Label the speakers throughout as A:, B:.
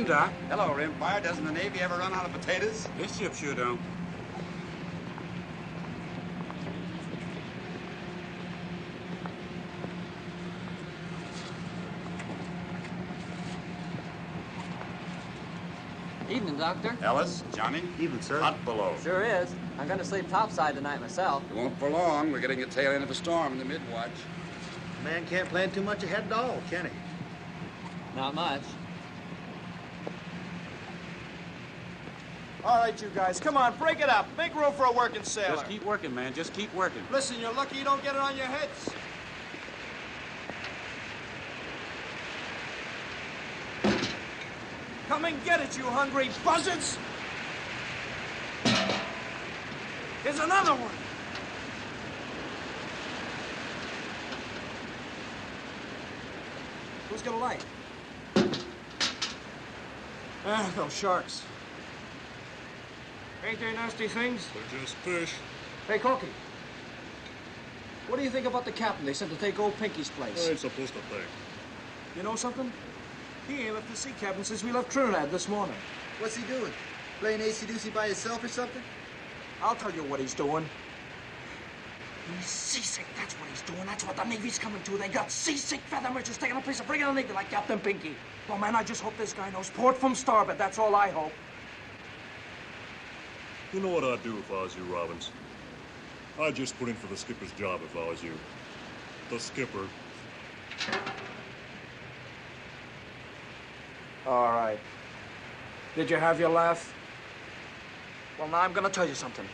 A: Doc.
B: Hello, Rimfire. Doesn't the Navy ever run out of potatoes?
A: This ship sure don't.
C: Evening, Doctor.
B: Ellis, Johnny.
D: Evening, sir.
B: Hot below.
C: Sure is. I'm gonna sleep topside tonight myself.
B: It won't for long. We're getting the tail end of a storm in the mid-watch.
D: A man can't plan too much ahead at all, can he?
C: Not much.
E: All right, you guys, come on, break it up. Make room for a working sailor.
A: Just keep working, man. Just keep working.
E: Listen, you're lucky you don't get it on your heads. Come and get it, you hungry buzzards! Here's another one. Who's got a light? Ah, those sharks. Ain't they nasty things?
F: They're just fish.
E: Hey, Corky. What do you think about the captain they sent to take old Pinky's place?
F: I ain't supposed to think.
E: You know something? He ain't left the sea cabin since we left Trinidad this morning.
D: What's he doing? Playing AC/DC by himself or something?
E: I'll tell you what he's doing. He's seasick. That's what he's doing. That's what the Navy's coming to. They got seasick feather merchants taking a place of bringing the Navy like Captain Pinky. Well, man, I just hope this guy knows port from starboard. That's all I hope.
F: You know what I'd do if I was you, Robbins? I'd just put in for the skipper's job if I was you. The skipper.
E: All right. Did you have your laugh? Well, now I'm gonna tell you something.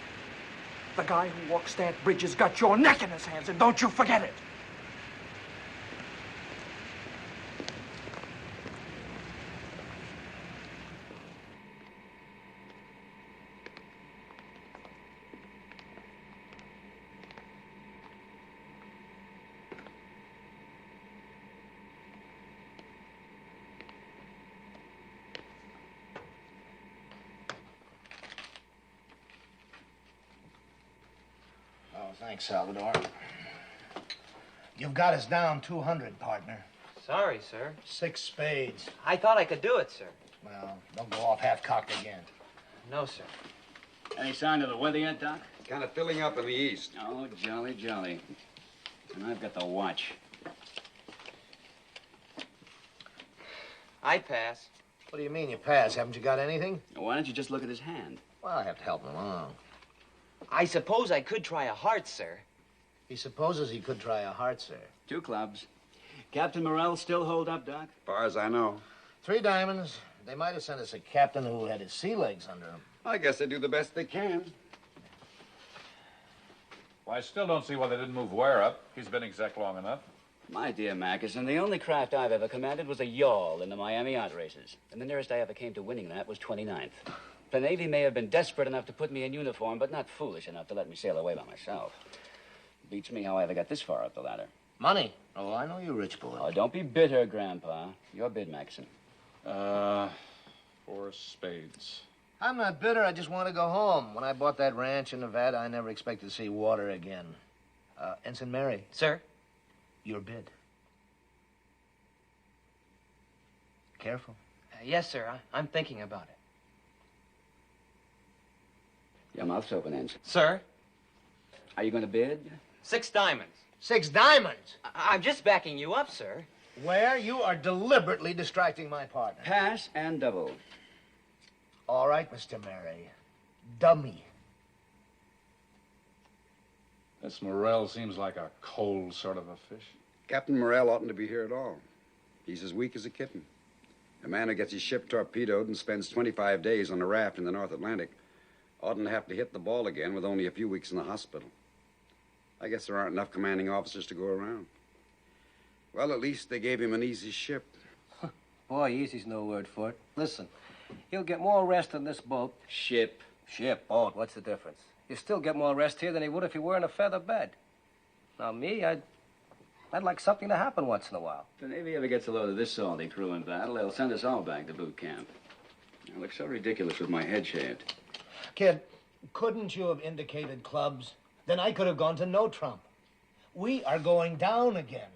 E: The guy who walks that bridge has got your neck in his hands, and don't you forget it.
D: Thanks, Salvador. You've got us down 200, partner.
C: Sorry, sir.
D: 6 spades.
C: I thought I could do it, sir.
D: Well, don't go off half-cocked again.
C: No, sir.
G: Any sign of the weather yet, Doc?
B: Kind of filling up in the east.
G: Oh, jolly, jolly. And I've got the watch.
C: I'd pass.
D: What do you mean you pass? Haven't you got anything?
G: Why don't you just look at his hand?
D: Well, I have to help him along.
C: I suppose I could try a heart, sir.
D: He supposes he could try a heart, sir.
G: 2 clubs. Captain Morrell still hold up, Doc?
B: As far as I know.
D: 3 diamonds. They might have sent us a captain who had his sea legs under him.
B: I guess they do the best they can.
H: Well, I still don't see why they didn't move Ware up. He's been exec long enough.
G: My dear Mackerson, the only craft I've ever commanded was a yawl in the Miami yacht races. And the nearest I ever came to winning that was 29th. The Navy may have been desperate enough to put me in uniform, but not foolish enough to let me sail away by myself. Beats me how I ever got this far up the ladder.
D: Money? Oh, I know you rich boy.
G: Oh, don't be bitter, Grandpa. Your bid, Mackerson.
H: 4 spades.
D: I'm not bitter. I just want to go home. When I bought that ranch in Nevada, I never expected to see water again. Ensign Mary.
C: Sir?
D: Your bid. Careful.
C: Yes, sir. I'm thinking about it.
G: Your mouth's open, Ensign.
C: Sir?
G: Are you going to bid?
C: 6 diamonds.
D: 6 diamonds?
C: I'm just backing you up, sir.
D: Where you are deliberately distracting my partner.
G: Pass and double.
D: All right, Mr. Mary. Dummy.
H: This Morrell seems like a cold sort of a fish.
B: Captain Morrell oughtn't to be here at all. He's as weak as a kitten. A man who gets his ship torpedoed and spends 25 days on a raft in the North Atlantic oughtn't to have to hit the ball again with only a few weeks in the hospital. I guess there aren't enough commanding officers to go around. Well, at least they gave him an easy ship.
I: Boy, easy's no word for it. Listen, he'll get more rest on this boat.
G: Ship.
I: Ship, boat, what's the difference? He'll still get more rest here than he would if he were in a feather bed. Now, me, I'd like something to happen once in a while.
G: If the Navy ever gets a load of this salty crew in battle, they'll send us all back to boot camp. I look so ridiculous with my head shaved.
D: Kid, couldn't you have indicated clubs? Then I could have gone to no trump. We are going down again.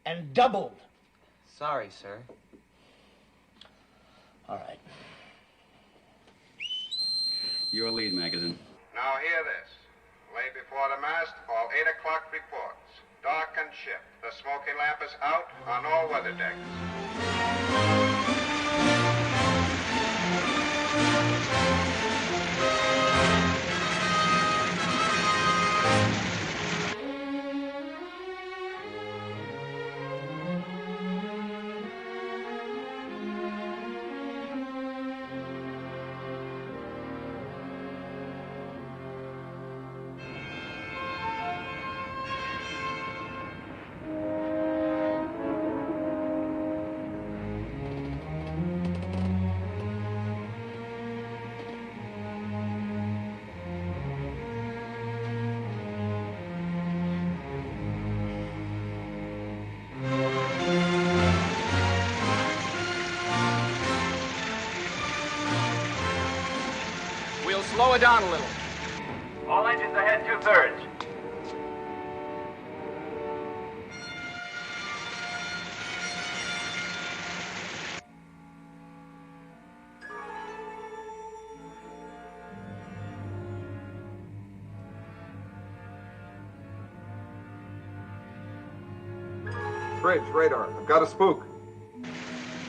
D: And doubled.
C: Sorry, sir.
D: All right.
G: Your lead, Magazine.
J: Now hear this. Lay before the mast, all 8 o'clock reports. Darkened ship. The smoking lamp is out on all weather decks.
C: We'll slow it down a little.
K: All engines ahead 2/3.
J: Bridge, radar. I've got a spook.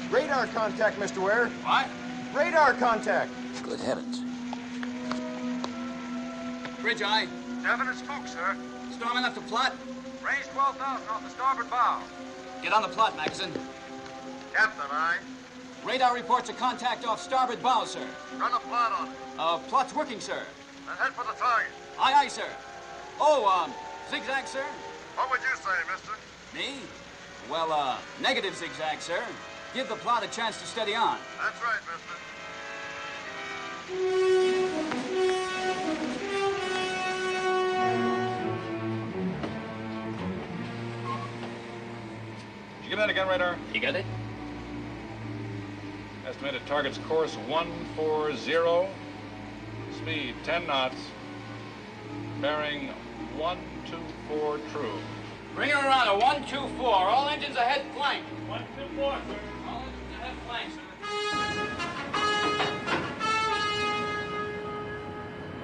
K: Radar contact, Mr. Ware.
C: What?
K: Radar contact.
D: Good heavens.
C: Bridge eye.
J: Definite spook, sir.
C: Storm enough to plot.
J: Range 12,000 off the starboard bow.
C: Get on the plot, Magazine.
J: Captain, aye.
C: Radar reports a contact off starboard bow, sir.
J: Run a plot on it.
C: Plot's working, sir.
J: And head for the target.
C: Aye, aye, sir. Oh, zigzag, sir?
J: What would you say, mister?
C: Me? Well, negative zigzag, sir. Give the plot a chance to steady on.
J: That's right, mister.
H: Did you get that again, radar?
G: You got it?
H: Estimated target's course 140. Speed 10 knots. Bearing 124 true.
C: Bring her around a 124. All engines ahead flank.
K: 124, sir.
C: All engines ahead flank, sir.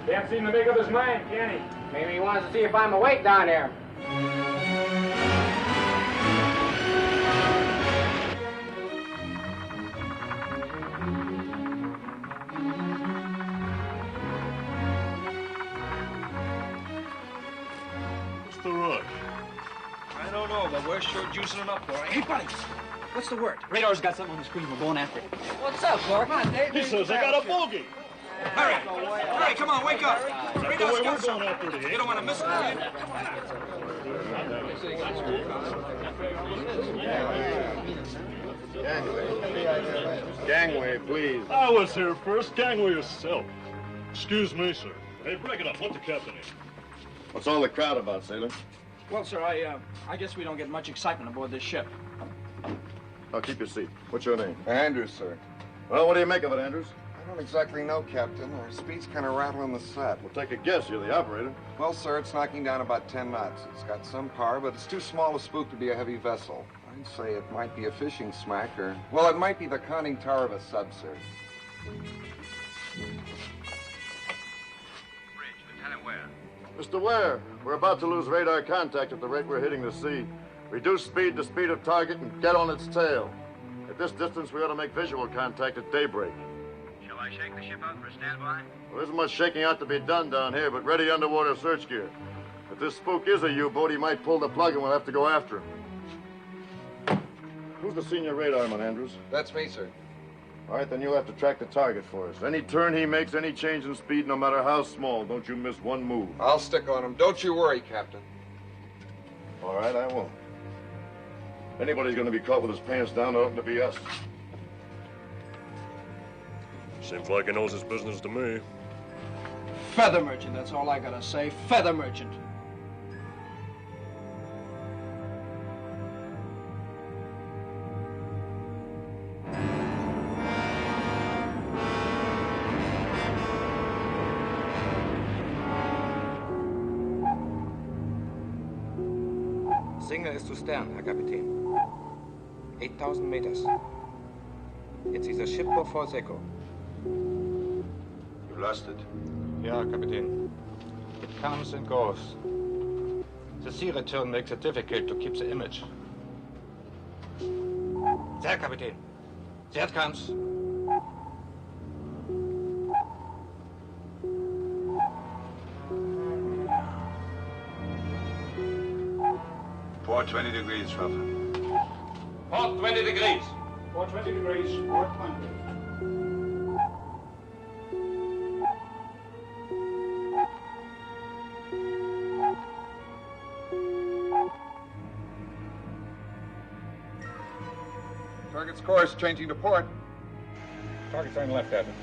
K: Can't seem to make up his mind, can he?
L: Maybe he wants to see if I'm awake down there.
F: What's the rush?
E: I don't know, but we're sure juicing him up for it. Hey, buddy, what's the word?
C: Radar's got something on the screen. We're going after it.
L: What's up, Clark? Come on, Dave.
F: He says I got a bogey.
E: Hurry! Hurry, come on, wake up!
F: That's the way
E: Radar's
F: we're
E: got
F: going
E: something.
F: after it.
E: You don't want to miss it, do you?
J: Gangway, please.
F: I was here first. Gangway yourself. Excuse me, sir. Hey, break it up. Let the captain in.
J: What's all the crowd about, sailor?
E: Well, sir, I guess we don't get much excitement aboard this ship.
J: Oh, keep your seat. What's your name?
M: Andrews, sir.
J: Well, what do you make of it, Andrews?
M: I don't exactly know, Captain. Our speed's kind of rattling the set.
J: We'll take a guess. You're the operator.
M: Well, sir, it's knocking down about 10 knots. It's got some power, but it's too small a spook to be a heavy vessel. I'd say it might be a fishing smack, or... well, it might be the conning tower of a sub, sir.
K: Bridge, Lieutenant Ware.
J: Mr. Ware, we're about to lose radar contact at the rate we're hitting the sea. Reduce speed to speed of target and get on its tail. At this distance, we ought to make visual contact at daybreak.
K: Shall I shake the ship out for a standby?
J: Well, there isn't much shaking out to be done down here, but ready underwater search gear. If this spook is a U-boat, he might pull the plug and we'll have to go after him. Who's the senior radarman, Andrews?
M: That's me, sir.
J: All right, then you'll have to track the target for us. Any turn he makes, any change in speed, no matter how small, don't you miss one move.
M: I'll stick on him. Don't you worry, Captain.
J: All right, I won't. If anybody's going to be caught with his pants down, it ought to be us.
F: Seems like he knows his business to me.
E: Feather merchant, that's all I gotta say. Feather merchant.
L: Signal ist zu Stern, Herr Kapitän. 8,000 meters.
N: It is a ship of false echo.
O: You lost it?
N: Yeah, Captain. It comes and goes. The sea return makes it difficult to keep the image. There, Captain. There it comes.
O: Port 20 degrees, Schwaffer.
N: Port 20 degrees.
K: Port 20 degrees. Port 20.
M: Target's course, changing to port.
H: Target turning left, Captain.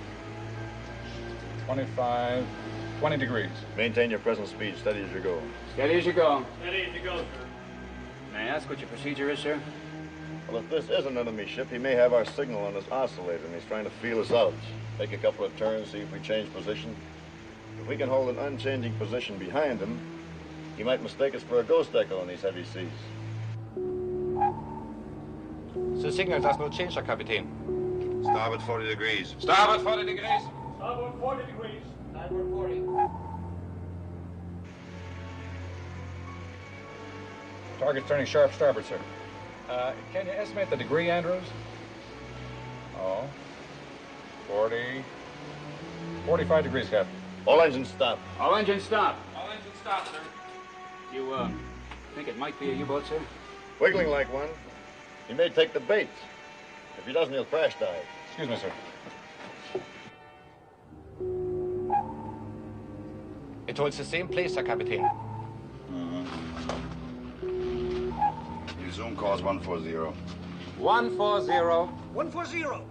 H: 20 degrees.
F: Maintain your present speed, steady as you go.
G: Steady as you go.
K: Steady as you go, sir.
G: May I ask what your procedure is, sir?
F: Well, if this is an enemy ship, he may have our signal on his oscillator, and he's trying to feel us out. Take a couple of turns, see if we change position. If we can hold an unchanging position behind him, he might mistake us for a ghost echo in these heavy seas.
N: The signal does not change, Captain.
O: Starboard 40 degrees.
N: Starboard 40 degrees.
K: Starboard 40 degrees.
L: Starboard 40.
H: Target's turning sharp starboard, sir. Can you estimate the degree, Andrews? Oh. 45 degrees, Captain.
F: All engines stop.
G: All engines stop.
K: All engines stop, sir.
G: You, think it might be a U-boat, sir?
F: Wiggling like one. He may take the bait. If he doesn't, he'll crash dive.
H: Excuse me, sir.
N: It holds the same place, Captain.
O: Your zoom calls 140.
N: 140.
D: 140.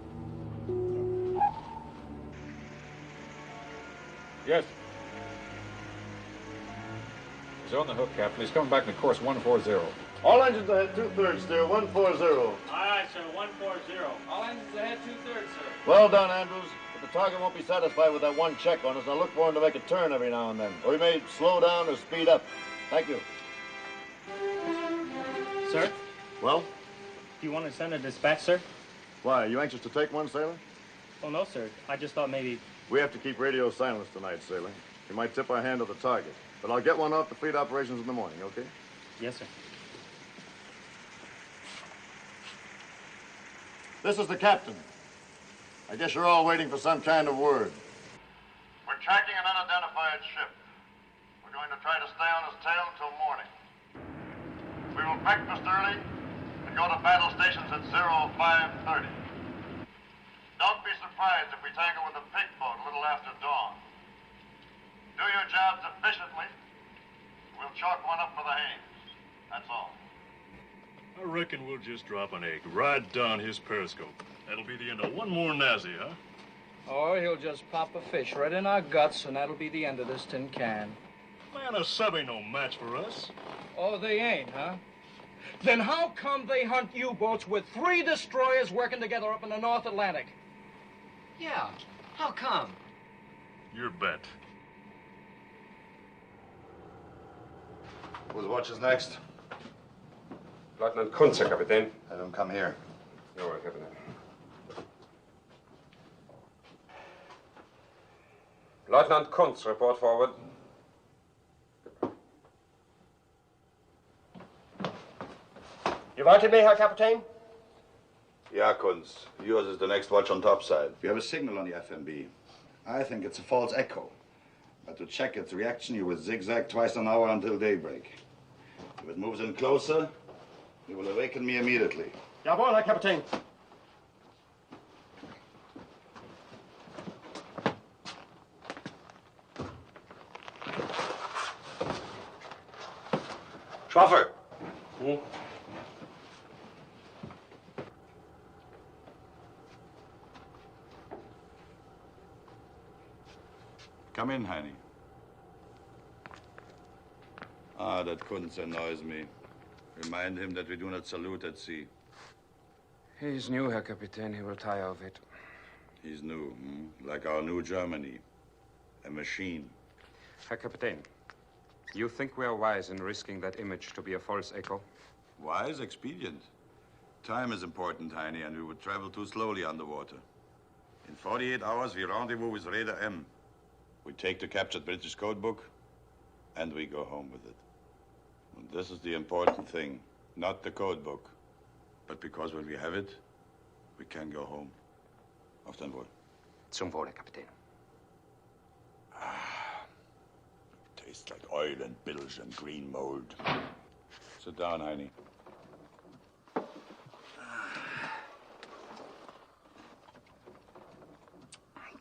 H: Yes. He's on the hook, Captain. He's coming back to course 140.
F: All engines ahead, 2/3 steer, 140.
K: All right, sir. 140. All engines ahead, 2/3, sir.
F: Well done, Andrews. But the target won't be satisfied with that one check on us. I'll look for him to make a turn every now and then. Or he may slow down or speed up. Thank you.
P: Sir?
F: Well?
P: Do you want to send a dispatch, sir?
F: Why, are you anxious to take one, sailor?
P: Oh, no, sir. I just thought maybe...
F: We have to keep radio silence tonight, sailor. You might tip our hand to the target. But I'll get one off the fleet operations in the morning, okay?
P: Yes, sir.
F: This is the captain. I guess you're all waiting for some kind of word.
J: We're tracking an unidentified ship. We're going to try to stay on his tail until morning. We will breakfast early and go to battle stations at 0530. Don't be surprised if we tangle with a pig boat a little after dawn. Do your jobs efficiently. We'll chalk one up for the Haines. That's all.
F: I reckon we'll just drop an egg right down his periscope. That'll be the end of one more Nazi, huh?
E: Or he'll just pop a fish right in our guts, and that'll be the end of this tin can.
F: Man, a sub ain't no match for us.
E: Oh, they ain't, huh? Then how come they hunt U-boats with 3 destroyers working together up in the North Atlantic?
L: Yeah, how come?
F: Your bet.
O: Whose watch is next?
N: Lieutenant Kunze, Captain.
O: Have him come here.
N: You're right, Captain. Lieutenant Kunze, report forward.
L: You wanted me, Herr Captain?
O: Yeah, Kunz. Yours is the next watch on topside. We have a signal on the FMB. I think it's a false echo. But to check its reaction, you will zigzag twice an hour until daybreak. If it moves in closer, you will awaken me immediately.
L: Jawohl, Herr Kapitän.
O: Schwaffer!
F: Come in, Heine. Ah, that Kunz annoys me. Remind him that we do not salute at sea.
N: He's new, Herr Kapitän. He will tire of it.
F: He's new, like our new Germany. A machine.
N: Herr Kapitän, you think we are wise in risking that image to be a false echo?
F: Wise, expedient.
O: Time is important, Heine, and we would travel too slowly underwater. In 48 hours, we rendezvous with Raider M. We take the captured British codebook, and we go home with it. And this is the important thing, not the codebook, but because when we have it, we can go home. Auf dein Wohl.
L: Zum Wohle, Kapitän.
O: Tastes like oil and bilge and green mold. Sit down, Heine.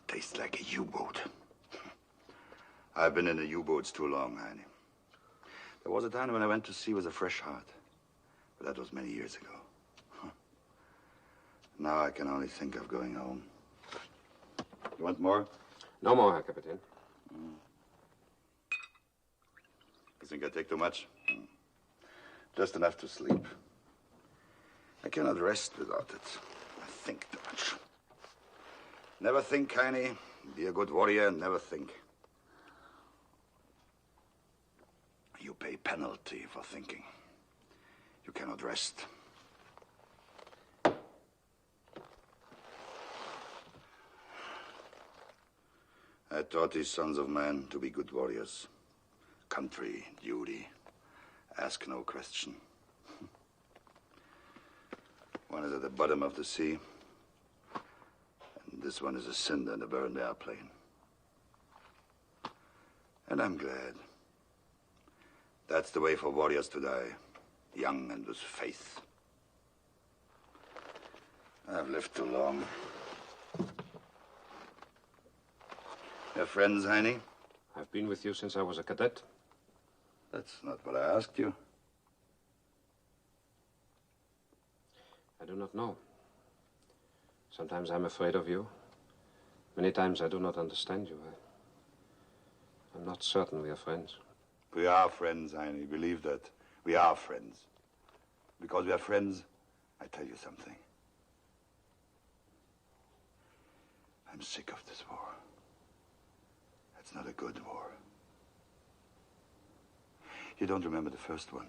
O: Tastes like a U-boat. I've been in the U-boats too long, Heine. There was a time when I went to sea with a fresh heart. But that was many years ago. Now I can only think of going home. You want more?
L: No more, Herr Kapitän.
O: You think I take too much? Just enough to sleep. I cannot rest without it. I think too much. Never think, Heine. Be a good warrior and never think. You pay penalty for thinking. You cannot rest. I taught these sons of men to be good warriors. Country, duty, ask no question. One is at the bottom of the sea, and this one is a cinder in the burned airplane. And I'm glad. That's the way for warriors to die, young and with faith. I've lived too long. Your friends, Heine?
L: I've been with you since I was a cadet.
O: That's not what I asked you.
L: I do not know. Sometimes I'm afraid of you. Many times I do not understand you. I'm not certain we are friends.
O: We are friends, Heine. Believe that. We are friends. Because we are friends, I tell you something. I'm sick of this war. It's not a good war. You don't remember the first one?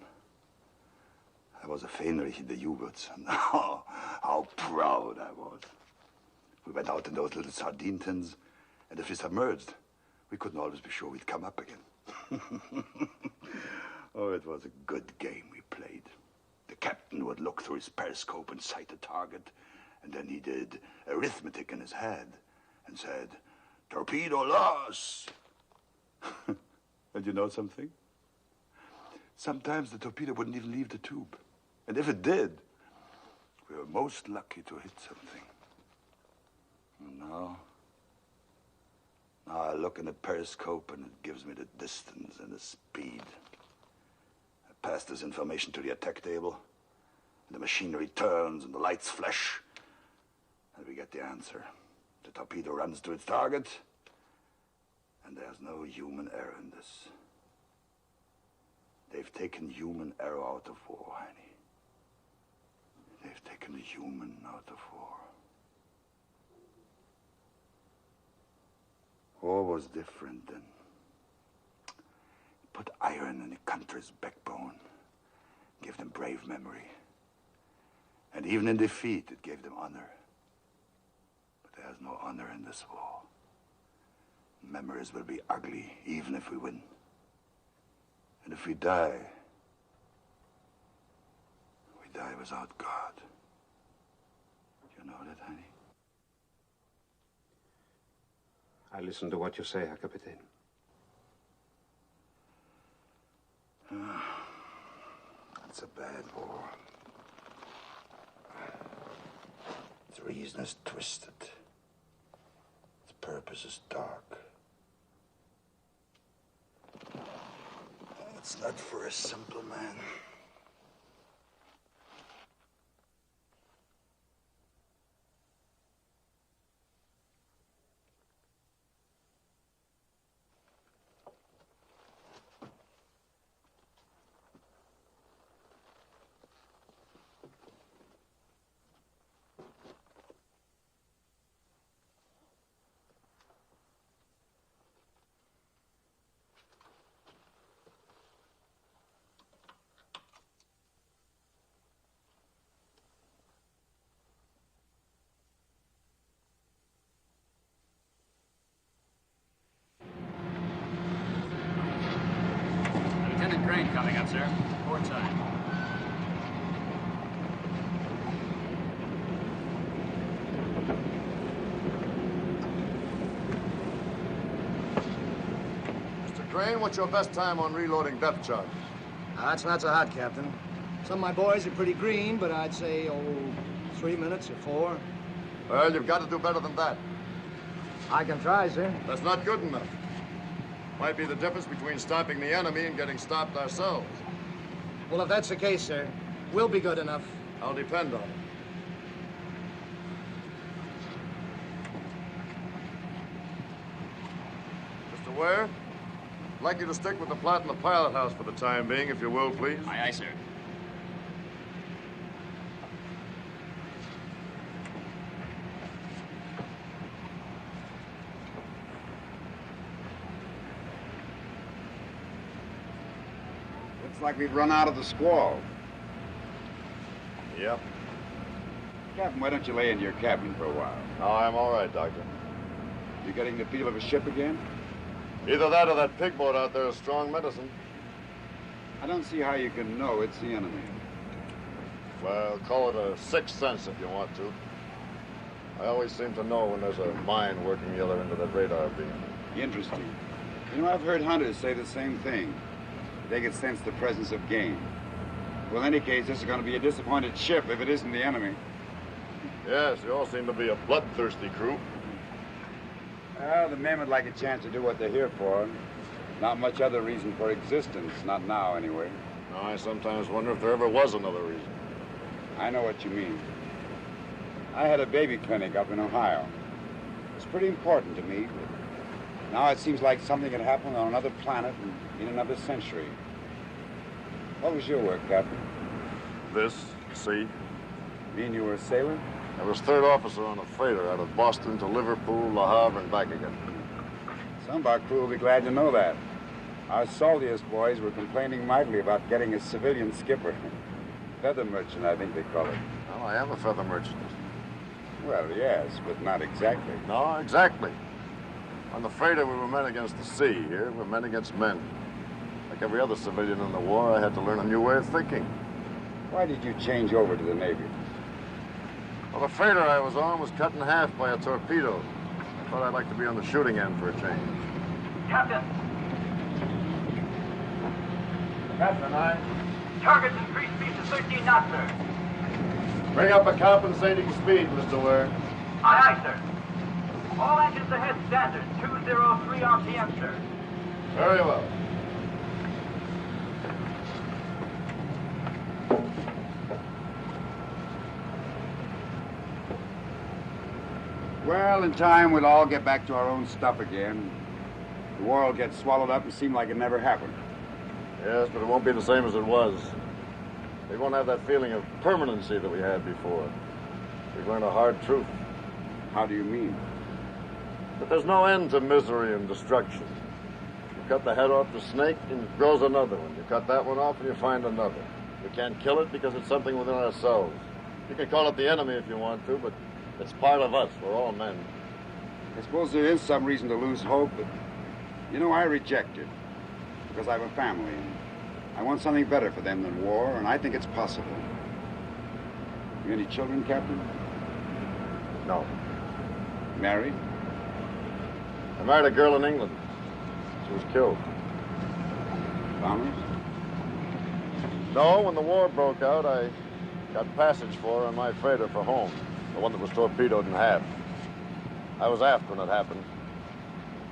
O: I was a Fähnrich in the U-boats, and how proud I was. We went out in those little sardine tins, and if we submerged, we couldn't always be sure we'd come up again. Oh, it was a good game we played. The captain would look through his periscope and sight a target, and then he did arithmetic in his head and said, "Torpedo loss." And you know something? Sometimes the torpedo wouldn't even leave the tube. And if it did, we were most lucky to hit something. And now I look in the periscope and it gives me the distance and the speed. I pass this information to the attack table, and the machinery turns and the lights flash, and we get the answer. The torpedo runs to its target, and there's no human error in this. They've taken human error out of war, Heine. They've taken the human out of war. War was different then. It put iron in the country's backbone, gave them brave memory. And even in defeat, it gave them honor. But there's no honor in this war. Memories will be ugly, even if we win. And if we die without God. You know that, Heine?
L: I listen to what you say, Herr Kapitän.
O: It's a bad war. Its reason is twisted. Its purpose is dark. It's not for a simple man.
C: train coming up, sir. Port side.
F: Mr. Crane, what's your best time on reloading depth charges?
D: That's not so hot, Captain. Some of my boys are pretty green, but I'd say, 3 minutes or 4.
F: Well, you've got to do better than that.
D: I can try, sir.
F: That's not good enough. Might be the difference between stopping the enemy and getting stopped ourselves.
D: Well, if that's the case, sir, we'll be good enough.
F: I'll depend on it. Mr. Ware, I'd like you to stick with the plot in the pilot house for the time being, if you will, please.
C: Aye, aye, sir.
B: Looks like we've run out of the squall.
F: Yep.
B: Captain, why don't you lay into your cabin for a while?
F: No, I'm all right, Doctor.
B: You getting the feel of a ship again?
F: Either that or that pig boat out there is strong medicine.
B: I don't see how you can know it's the enemy.
F: Well, call it a sixth sense if you want to. I always seem to know when there's a mine working the other end of that radar beam.
B: Interesting. You know, I've heard hunters say the same thing. They can sense the presence of game. Well, in any case, this is going to be a disappointed ship if it isn't the enemy.
F: Yes, you all seem to be a bloodthirsty crew.
B: Well, the men would like a chance to do what they're here for. Not much other reason for existence, not now anyway.
F: No, I sometimes wonder if there ever was another reason.
B: I know what you mean. I had a baby clinic up in Ohio. It's pretty important to me, but now it seems like something had happened on another planet and in another century. What was your work, Captain?
F: This, see?
B: You mean you were a sailor?
F: I was third officer on a freighter out of Boston to Liverpool, Le Havre, and back again.
B: Some of our crew will be glad to know that. Our saltiest boys were complaining mightily about getting a civilian skipper. Feather merchant, I think they call it.
F: Well, I am a feather merchant.
B: Well, yes, but not exactly.
F: No, exactly. On the freighter, we were men against the sea. Here, we're men against men. Like every other civilian in the war, I had to learn a new way of thinking.
B: Why did you change over to the Navy?
F: Well, the freighter I was on was cut in half by a torpedo. I thought I'd like to be on the shooting end for a change.
Q: Captain!
F: Captain,
Q: Target's increased speed to 13 knots, sir.
F: Bring up a compensating speed, Mr. Ware.
Q: Aye, aye, sir. All engines ahead standard, 203 RPM, sir.
F: Very well.
B: Well, in time, we'll all get back to our own stuff again. The war will get swallowed up and seem like it never happened.
F: Yes, but it won't be the same as it was. We won't have that feeling of permanency that we had before. We've learned a hard truth.
B: How do you mean?
F: That there's no end to misery and destruction. You cut the head off the snake and it grows another one. You cut that one off and you find another. We can't kill it because it's something within ourselves. You can call it the enemy if you want to, but it's part of us. We're all men.
B: I suppose there is some reason to lose hope, but, you know, I reject it. Because I have a family, and I want something better for them than war, and I think it's possible. You any children, Captain?
F: No.
B: Married?
F: I married a girl in England. She was killed.
B: Bombers?
F: No, when the war broke out, I got passage for her on my freighter for home. The one that was torpedoed in half. I was aft when it happened.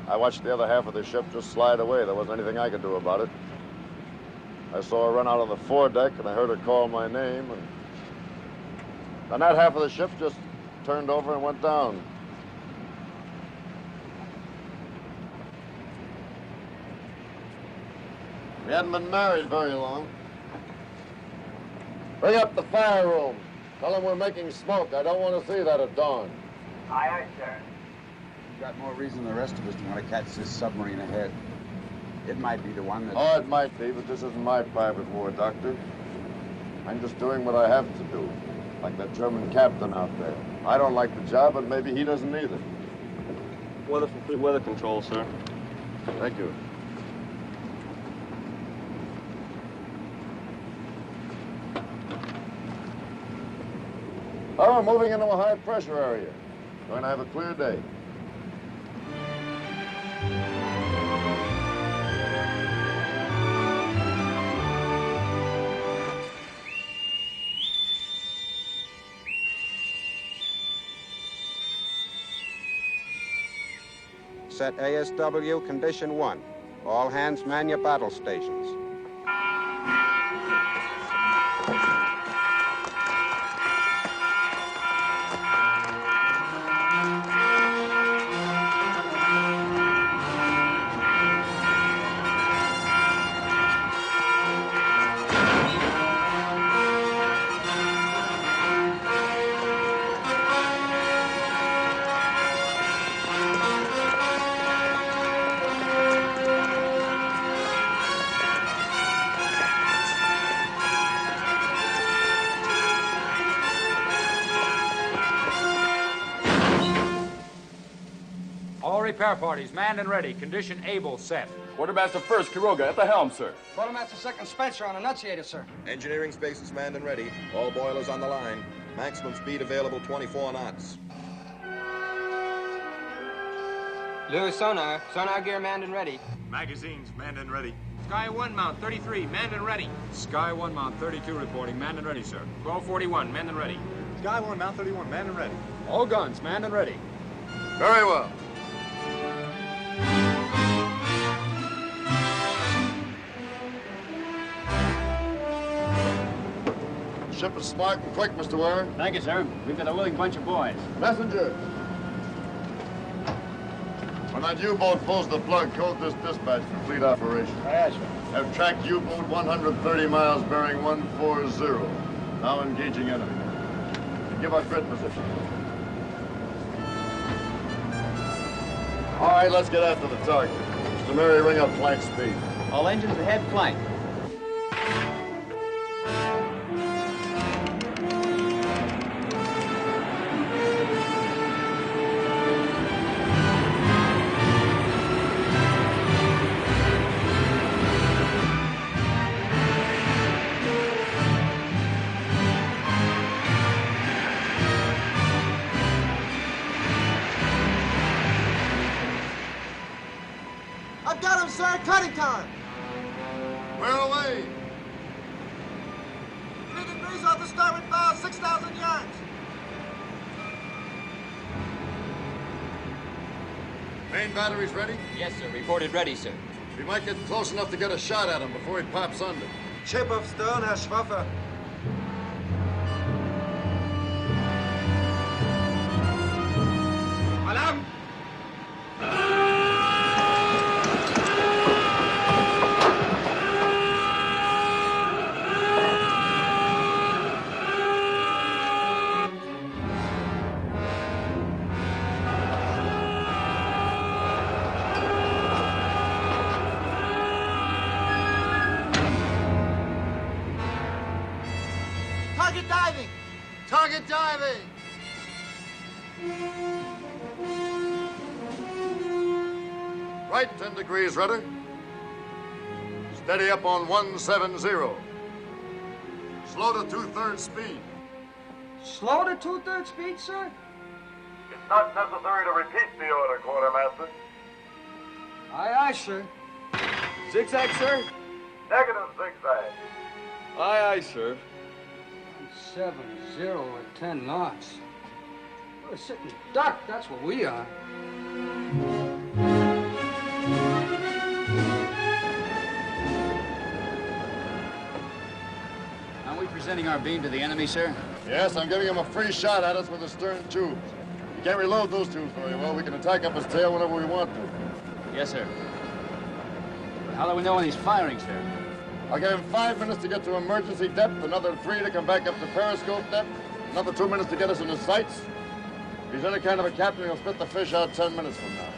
F: I watched the other half of the ship just slide away. There wasn't anything I could do about it. I saw her run out on the foredeck, and I heard her call my name, and then that half of the ship just turned over and went down. We hadn't been married very long. Bring up the fire room. Tell them we're making smoke. I don't want to see that at dawn.
Q: Aye, aye, sir.
B: You've got more reason than the rest of us to want to catch this submarine ahead. It might be the one that...
F: Oh, it might be, but this isn't my private war, Doctor. I'm just doing what I have to do, like that German captain out there. I don't like the job, and maybe he doesn't either.
P: Weather control, sir.
F: Thank you. Oh, we're moving into a high-pressure area. Going to have a clear day.
L: Set ASW Condition 1. All hands man your battle stations.
H: Repair parties, manned and ready. Condition able, set.
R: Quartermaster first, Quiroga, at the helm, sir.
I: Quartermaster second, Spencer on annunciator, sir.
S: Engineering spaces manned and ready. All boilers on the line. Maximum speed available 24 knots.
T: Lewis sonar. Sonar gear manned and ready.
A: Magazines manned and ready.
T: Sky 1 mount 33, manned and ready.
H: Sky 1 mount 32 reporting, manned and ready, sir.
T: 1241, manned and ready.
A: Sky 1 mount 31, manned and ready.
H: All guns, manned and ready.
F: Very well. Ship is smart and quick, Mr. Ware.
C: Thank you, sir. We've got a willing bunch of boys.
F: Messenger. When that U-boat pulls the plug, code this dispatch for fleet operation.
C: Yes, sir.
F: Have tracked U-boat 130 miles bearing 140. Now engaging enemy. Give our grid position. All right, let's get after the target. Mr. Murray, ring up flank speed.
C: All engines ahead, flank.
E: Cutting time.
F: Where away?
E: 3 degrees off the starboard bow, 6,000 yards.
F: Main batteries ready?
C: Yes, sir. Reported ready, sir.
F: We might get close enough to get a shot at him before he pops under.
E: Chip of stern, Herr Schwaffer.
T: Alarm!
E: Target diving. Target diving.
F: Right 10 degrees rudder. Steady up on 170. Slow to 2/3 speed.
I: Slow to 2/3 speed, sir?
J: It's not necessary to repeat the order, Quartermaster.
I: Aye, aye, sir.
R: Zigzag, sir?
J: Negative zigzag.
R: Aye, aye, sir.
I: 70 at 10 knots. We're sitting duck, that's what we are.
C: Are we presenting our beam to the enemy, sir?
F: Yes, I'm giving him a free shot at us with the stern tubes. You can't reload those tubes very well. We can attack up his tail whenever we want to.
C: Yes, sir. But how do we know when he's firing, sir?
F: I'll give him 5 minutes to get to emergency depth, another 3 to come back up to periscope depth, another 2 minutes to get us in his sights. If he's any kind of a captain, he'll spit the fish out 10 minutes from now.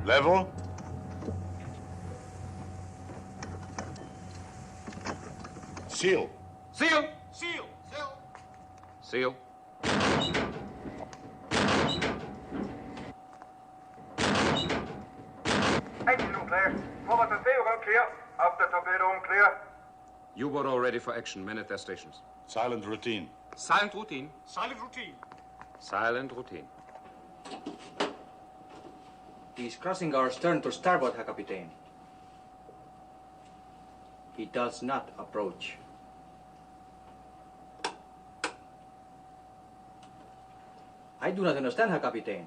J: Level. Seal.
T: Seal!
E: Seal. Seal.
H: Seal.
J: Forward to sea, we're clear. After torpedo, clear.
L: U-boat all ready for action. Men at their stations.
O: Silent routine.
L: Silent routine.
K: Silent routine.
L: Silent routine.
T: He's crossing our stern to starboard, Herr Kapitän. He does not approach. I do not understand, Herr Kapitän.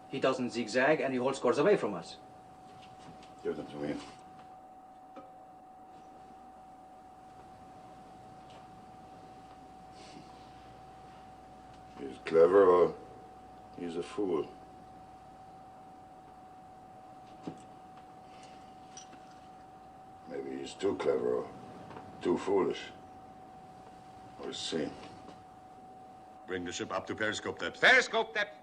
T: He doesn't zigzag and he holds course away from us.
O: Give them to me. He's clever or he's a fool. Maybe he's too clever or too foolish. We'll see. Bring the ship up to periscope depth.
L: Periscope depth.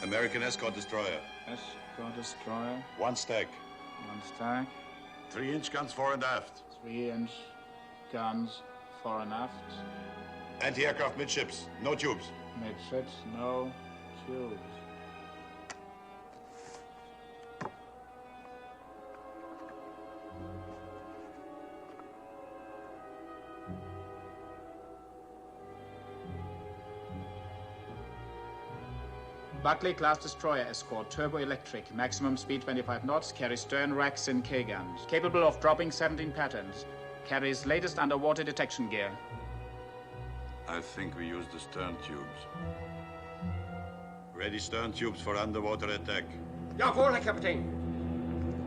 O: American escort destroyer.
H: Escort destroyer.
O: One stack.
H: One stack.
O: 3-inch guns fore and aft.
H: 3-inch guns fore and aft.
O: Anti-aircraft midships. No tubes.
H: Midships, no tubes.
U: Buckley-class destroyer escort, turbo-electric, maximum speed 25 knots, carries stern racks and K-guns. Capable of dropping 17 patterns. Carries latest underwater detection gear.
O: I think we use the stern tubes. Ready stern tubes for underwater attack.
L: Jawohl, Herr Kapitän.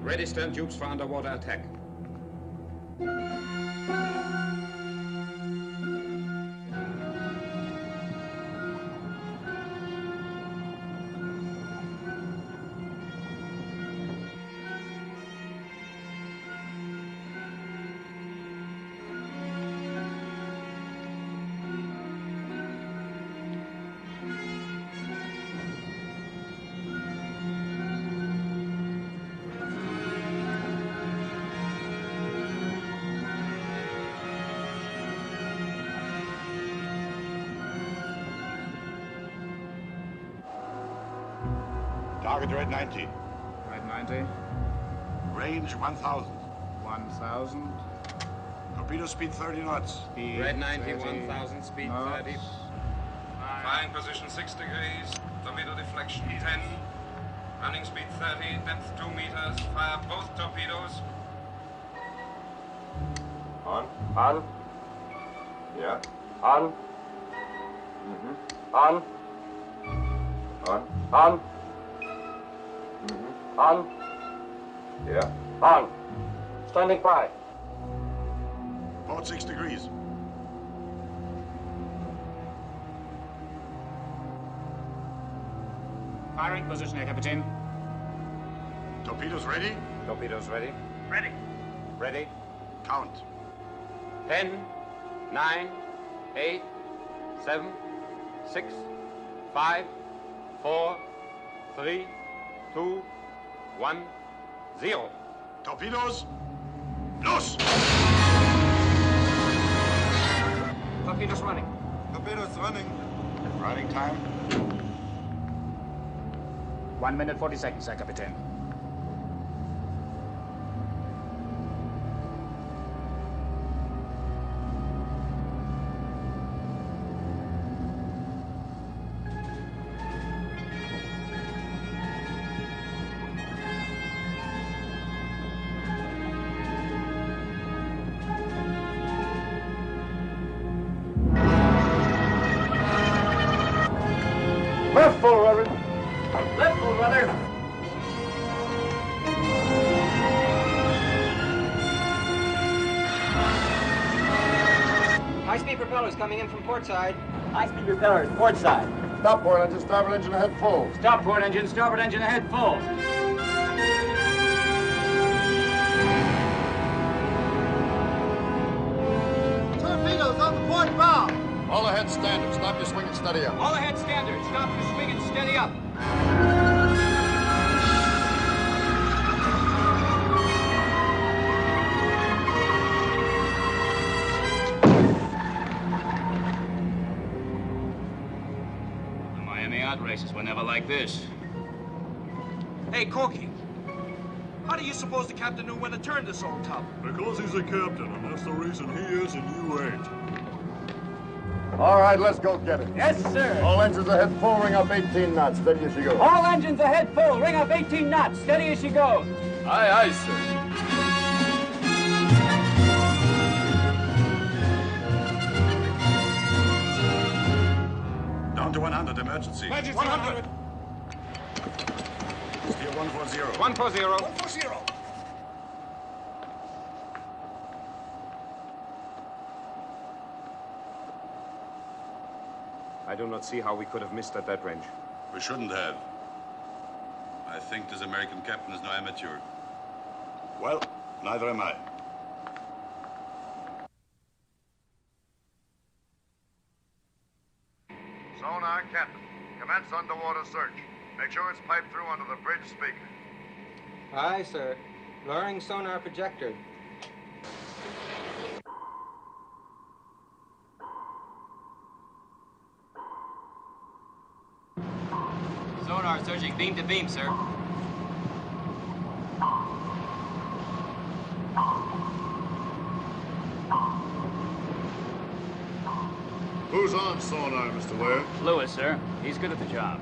L: Ready stern tubes for underwater attack.
O: Target red 90.
U: Red 90.
O: Range 1,000.
U: 1,000.
O: Torpedo speed 30 knots.
U: Speed
L: Red 90,
U: 30
L: 1,000, speed
U: knots.
L: 30. Flying position 6 degrees. Torpedo deflection 10. Running speed 30, depth 2 meters. Fire both torpedoes.
F: On.
T: On.
F: Yeah.
T: On.
F: Mm-hmm.
T: On.
F: On.
T: On.
F: Mm-hmm.
T: On.
F: Yeah.
T: On. Standing by.
O: Port 6 degrees.
U: Firing position, Herr Kapitän.
O: Torpedoes ready?
L: Torpedoes ready.
K: Ready.
L: Ready.
O: Count.
L: 10, 9, 8, 7, 6, 5, 4, 3, 2, 1, 0.
O: Torpedoes. Los!
T: Torpedoes running.
O: Torpedoes running. Running time.
U: 1 minute 40 seconds, Herr Kapitän.
F: Left full, Reverend.
C: Left full, brother.
M: High-speed propellers coming in from port side.
C: High-speed propellers, port side.
F: Stop port engine, starboard engine ahead full.
C: Stop port engine, starboard engine ahead full.
F: Torpedoes on the port bow. All ahead standard. Stop your swing and steady up.
C: All ahead standard. Stop your swing and steady up. The Miami yacht races were never like this.
E: Hey, Corky. How do you suppose the captain knew when to turn this old tub?
A: Because he's a captain, and that's the reason he is and you ain't.
F: All right, let's go get it.
C: Yes, sir.
F: All engines ahead full, ring up 18 knots. Steady as you go.
C: All engines ahead full. Ring up 18 knots. Steady as she goes.
R: Aye, aye, sir.
A: Down to 100 emergency.
R: Emergency 100.
A: Steer 140.
R: 140.
E: 140.
L: I do not see how we could have missed at that range.
A: We shouldn't have. I think this American captain is no amateur. Well, neither am I.
J: Sonar, Captain. Commence underwater search. Make sure it's piped through under the bridge speaker.
M: Aye, sir. Lowering sonar projector.
T: Sonar searching beam to beam, sir.
J: Who's on sonar, Mr. Ware?
C: Lewis, sir. He's good at the job.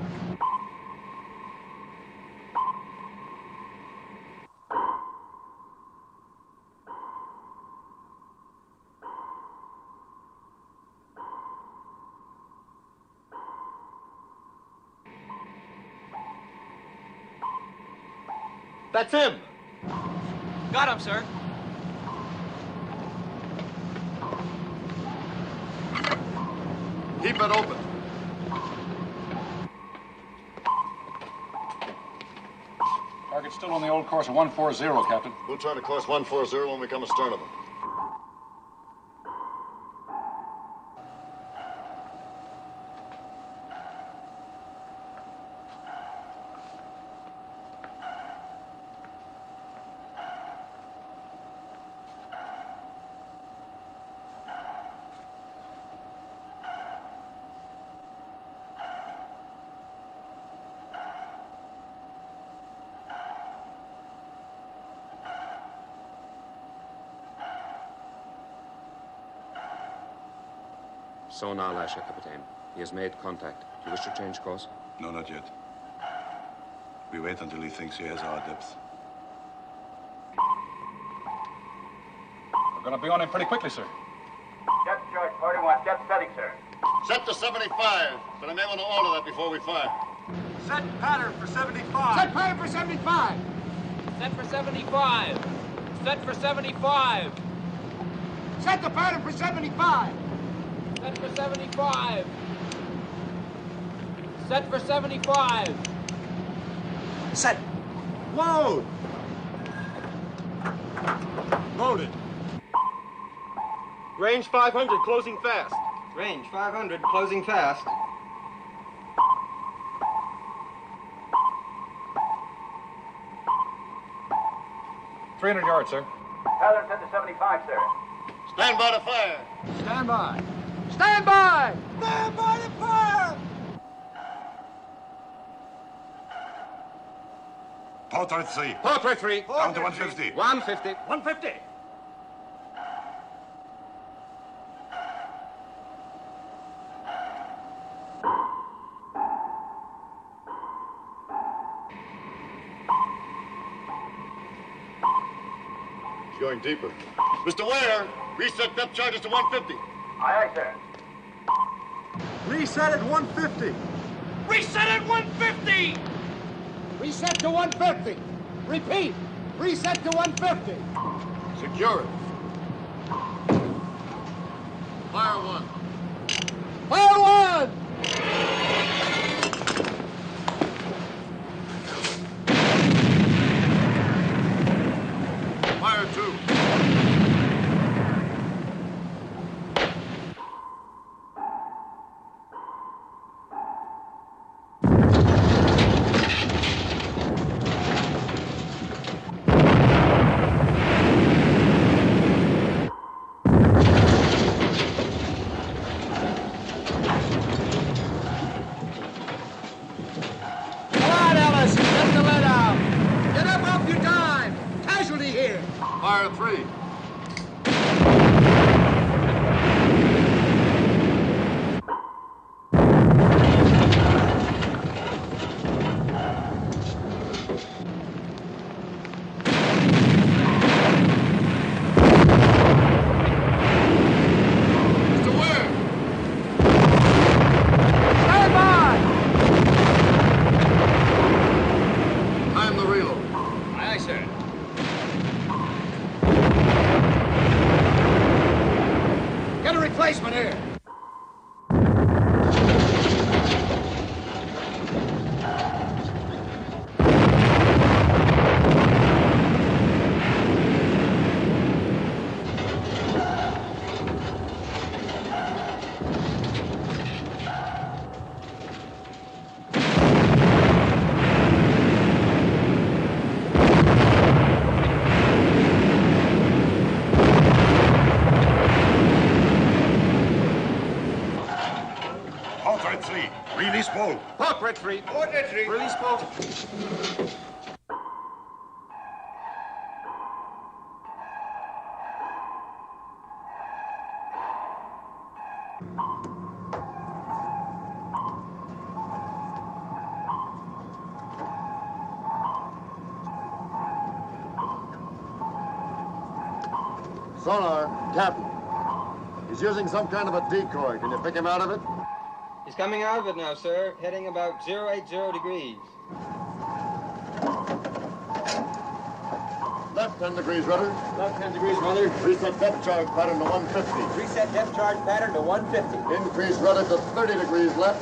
R: That's him.
T: Got him, sir.
J: Keep it open.
H: Target's still on the old course of 140, Captain.
F: We'll turn to course 140 when we come astern of them.
L: Sonar lasher, Captain. He has made contact. Do you wish to change course?
A: No, not yet. We wait until he thinks he has our depth.
H: We're going to be on him pretty quickly, sir.
Q: Jet George 41, jet setting, sir.
F: Set to 75, but I may want to order that before we fire.
E: Set pattern for 75.
D: Set pattern for 75.
T: Set for 75. Set for 75.
D: Set the pattern for 75.
T: Set for 75. Set for 75.
E: Set. Load.
A: Loaded.
R: Range 500, closing fast.
M: Range 500, closing fast.
H: $300 yards, sir.
Q: Pattern set to 75, sir.
F: Stand by to fire.
D: Stand by. Stand by!
E: Stand by to fire!
A: Portrait 3.
R: Portrait 3.
A: Down to 150.
R: 150.
E: 150.
F: He's going deeper. Mr. Ware, reset depth charges to 150.
Q: Aye, aye, sir.
E: Reset at 150. Reset at 150!
D: Reset to 150. Repeat. Reset to 150.
F: Secure it. Fire one.
D: Fire one!
F: Fire two. Fire three. Time the reload.
C: Aye, sir.
D: Get a replacement here.
O: Halt red 3. Release ball.
R: Park red 3.
E: Port red 3.
R: Release ball.
F: Sonar, Captain. He's using some kind of a decoy. Can you pick him out of it?
M: He's coming out of it now, sir, heading about 080 degrees.
F: Left 10 degrees rudder.
M: Left 10 degrees rudder.
F: Reset depth charge pattern to 150.
M: Reset depth charge pattern to 150.
F: Increase rudder to 30 degrees left.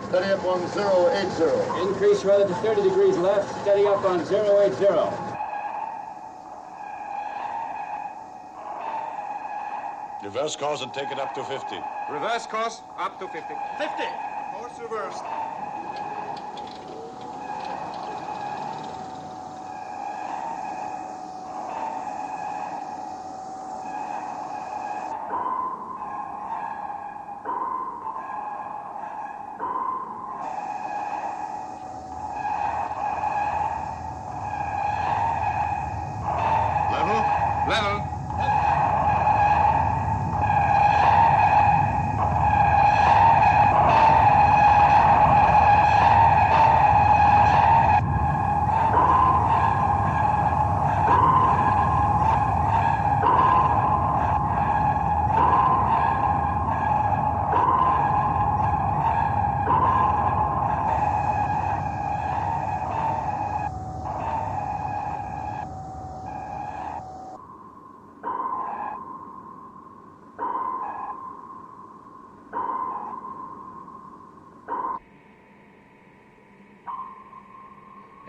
F: Steady up on 080.
M: Increase rudder to 30 degrees left, steady up on 080.
A: Reverse course and take it up to 50.
R: Reverse course up to 50.
E: 50. Course reversed.
F: Level.
R: Level.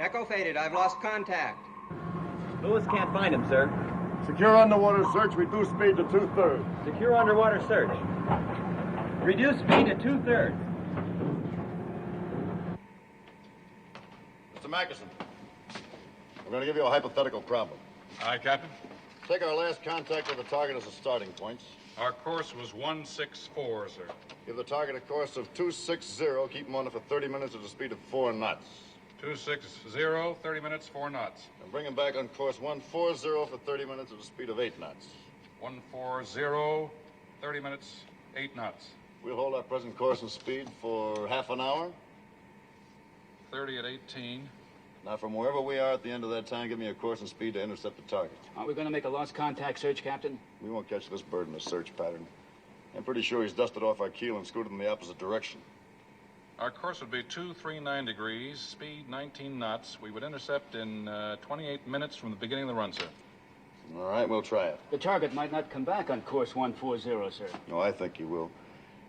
M: Echo faded. I've lost contact.
K: Lewis can't find him, sir.
F: Secure underwater search. Reduce speed to 2/3.
K: Secure underwater search. Reduce speed to 2/3.
F: Mr. Mackerson, we're going to give you a hypothetical problem.
H: Aye, Captain.
F: Take our last contact with the target as a starting point.
H: Our course was 164, sir.
F: Give the target a course of 260. Keep him on it for 30 minutes at a speed of 4 knots.
H: 260, 30 minutes, 4 knots.
F: And bring him back on course 140 for 30 minutes at a speed of 8 knots.
H: 140, 30 minutes, 8 knots.
F: We'll hold our present course and speed for half an hour.
H: 30 at 18.
F: Now, from wherever we are at the end of that time, give me a course and speed to intercept the target.
K: Aren't we going to make a lost contact search, Captain?
F: We won't catch this bird in a search pattern. I'm pretty sure he's dusted off our keel and scooted in the opposite direction.
H: Our course would be 239 degrees, speed 19 knots. We would intercept in 28 minutes from the beginning of the run, sir.
F: All right, we'll try it.
C: The target might not come back on course 140, sir.
F: No, I think he will.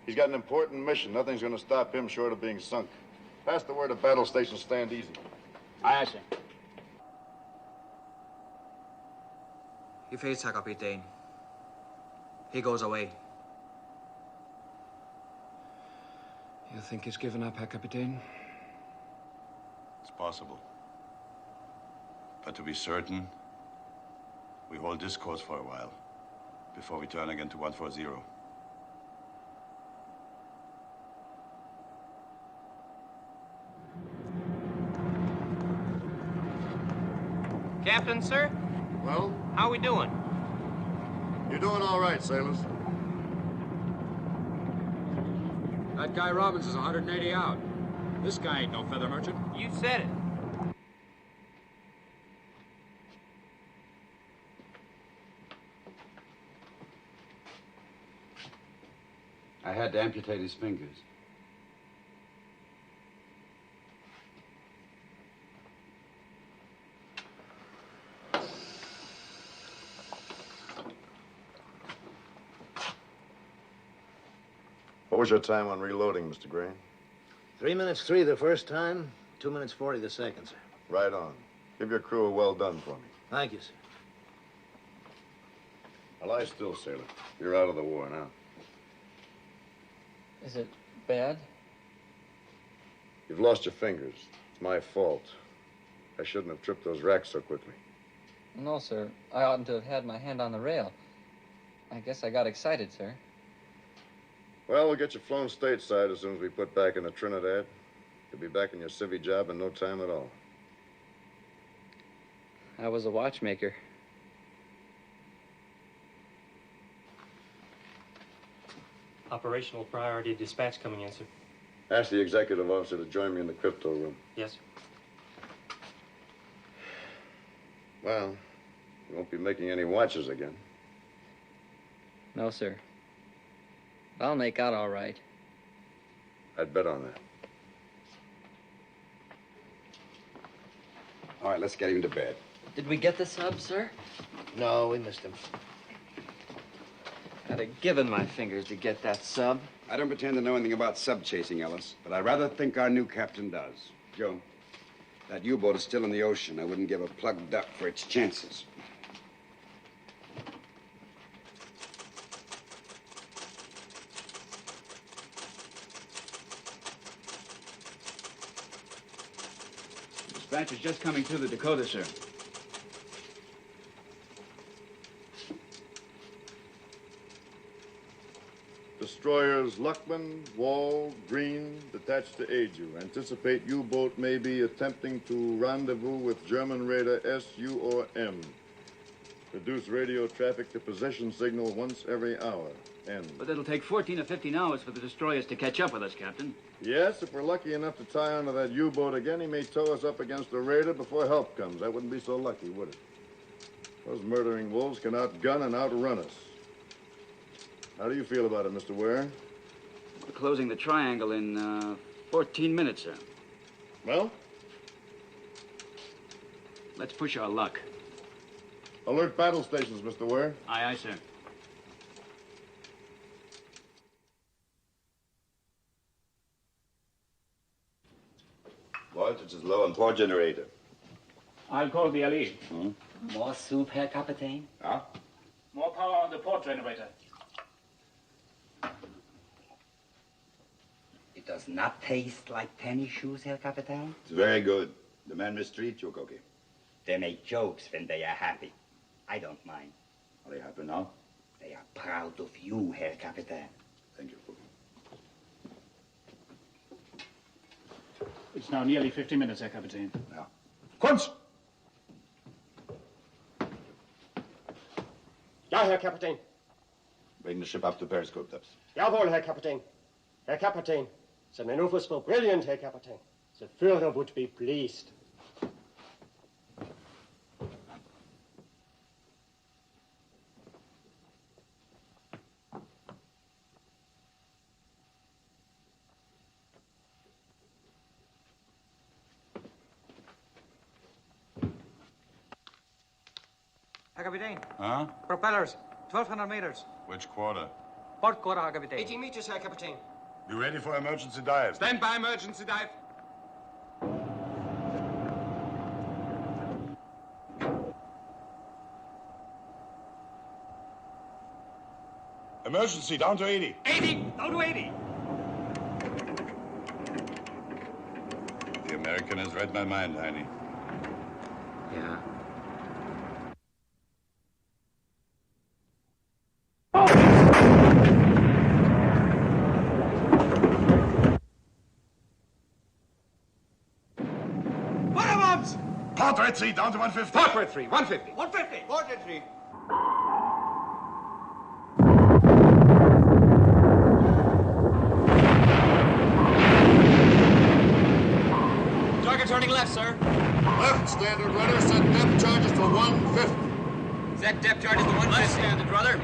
F: He's got an important mission. Nothing's going to stop him short of being sunk. Pass the word at battle station, stand easy.
C: Aye, sir.
T: He fails, Herr Kapitän. He goes away.
L: You think he's given up, Herr Kapitän?
A: It's possible. But to be certain, we hold this course for a while before we turn again to 140.
G: Captain, sir?
F: Well?
G: How we doing?
F: You're doing all right, sailors.
H: That guy Robbins is 180 out. This guy ain't no feather merchant.
G: You said it.
B: I had to amputate his fingers.
F: What was your time on reloading, Mr. Gray?
D: 3 minutes 3 the first time, 2 minutes 40 the second, sir.
F: Right on. Give your crew a well done for me.
D: Thank you, sir.
F: Now lie still, sailor. You're out of the war now.
M: Is it bad?
F: You've lost your fingers. It's my fault. I shouldn't have tripped those racks so quickly.
M: No, sir. I oughtn't to have had my hand on the rail. I guess I got excited, sir.
F: Well, we'll get you flown stateside as soon as we put back into Trinidad. You'll be back in your civvy job in no time at all.
M: I was a watchmaker.
P: Operational priority dispatch coming in, sir.
F: Ask the executive officer to join me in the crypto room.
P: Yes, sir.
F: Well, you won't be making any watches again.
M: No, sir. I'll make out all right.
F: I'd bet on that.
B: All right, let's get him to bed.
M: Did we get the sub, sir?
D: No, we missed him.
T: I'd have given my fingers to get that sub.
B: I don't pretend to know anything about sub-chasing, Ellis, but I rather think our new captain does. Joe, that U-boat is still in the ocean. I wouldn't give a plugged duck for its chances.
C: Dispatch is just coming through the Dakota, sir.
F: Destroyers Luckman, Wall, Green, detached to aid you. Anticipate U-boat may be attempting to rendezvous with German raider SU or M. Reduce radio traffic to position signal once every hour. End.
C: But it'll take 14 or 15 hours for the destroyers to catch up with us, Captain.
F: Yes, if we're lucky enough to tie onto that U-boat again, he may tow us up against a raider before help comes. That wouldn't be so lucky, would it? Those murdering wolves can outgun and outrun us. How do you feel about it, Mr. Ware?
C: We're closing the triangle in 14 minutes, sir.
F: Well?
C: Let's push our luck.
F: Alert battle stations, Mr. Ware.
C: Aye, aye, sir.
A: Voltage is low on port generator.
U: I'll call the LE.
V: More soup, Herr Kapitän?
A: Ah?
U: More power on the port generator.
V: It does not taste like tennis shoes, Herr Kapitän?
A: It's very good. The man mistreats you, Cookie.
V: They make jokes when they are happy. I don't mind.
A: Are they happy now?
V: They are proud of you, Herr Kapitän.
A: Thank you, Cookie.
U: It's now nearly 50 minutes, Herr Kapitän.
A: Ja.
U: Kunz!
W: Ja, Herr Kapitän.
A: Bring the ship up to periscope depth.
W: Jawohl, Herr Kapitän. Herr Kapitän, the maneuvers were brilliant, Herr Kapitän. The Führer would be pleased.
T: Herr Kapitän.
A: Huh?
T: Propellers, 1,200 meters.
A: Which quarter?
T: Port quarter, Herr Kapitän.
K: 18 meters, Herr Kapitän.
A: Be ready for emergency dive.
R: Stand by emergency dive.
A: Emergency, down to 80.
R: 80! Down to 80!
A: The American has read my mind, Heine.
L: Yeah.
R: Bombs!
A: Portrait 3, down to 150.
R: Portrait 3, 150.
K: 150. Portrait 3. Target turning left, sir.
F: Left, standard rudder. Set depth charges for 150.
K: Set depth charges to 150. Left, standard rudder.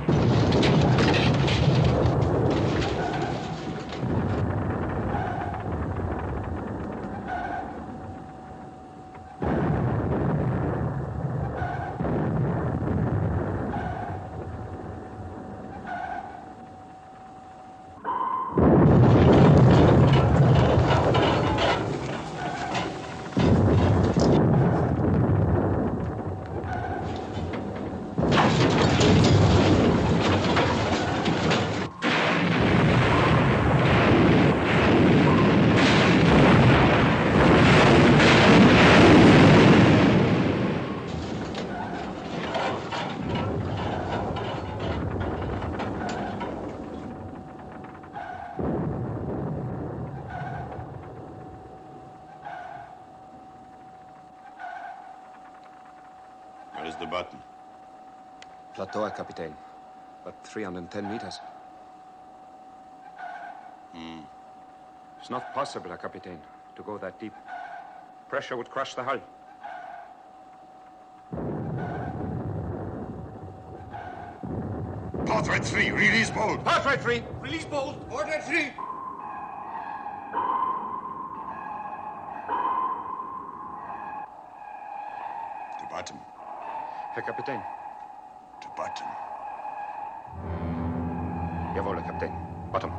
A: Where's the button?
L: Plateau, Herr Kapitän. But 310 meters. It's not possible, Herr Kapitän, to go that deep. Pressure would crush the hull.
A: Portrait 3, release bolt.
R: Portrait 3.
K: Release bolt. Portrait 3.
A: To bottom.
L: Herr Kapitän.
A: To bottom.
L: Jawohl, Herr Kapitän. Bottom.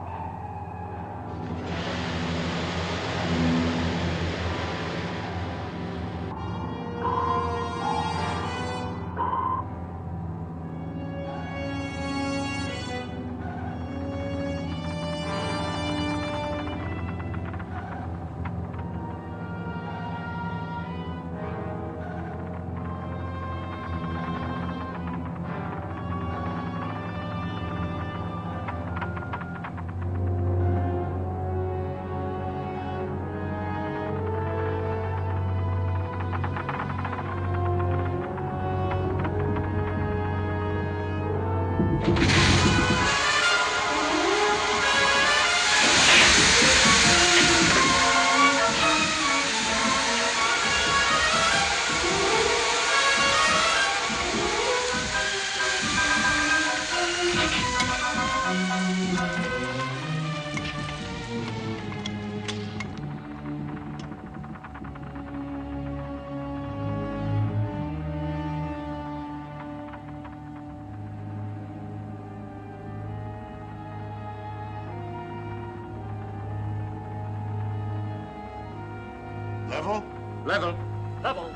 A: Level?
R: Level.
K: Level.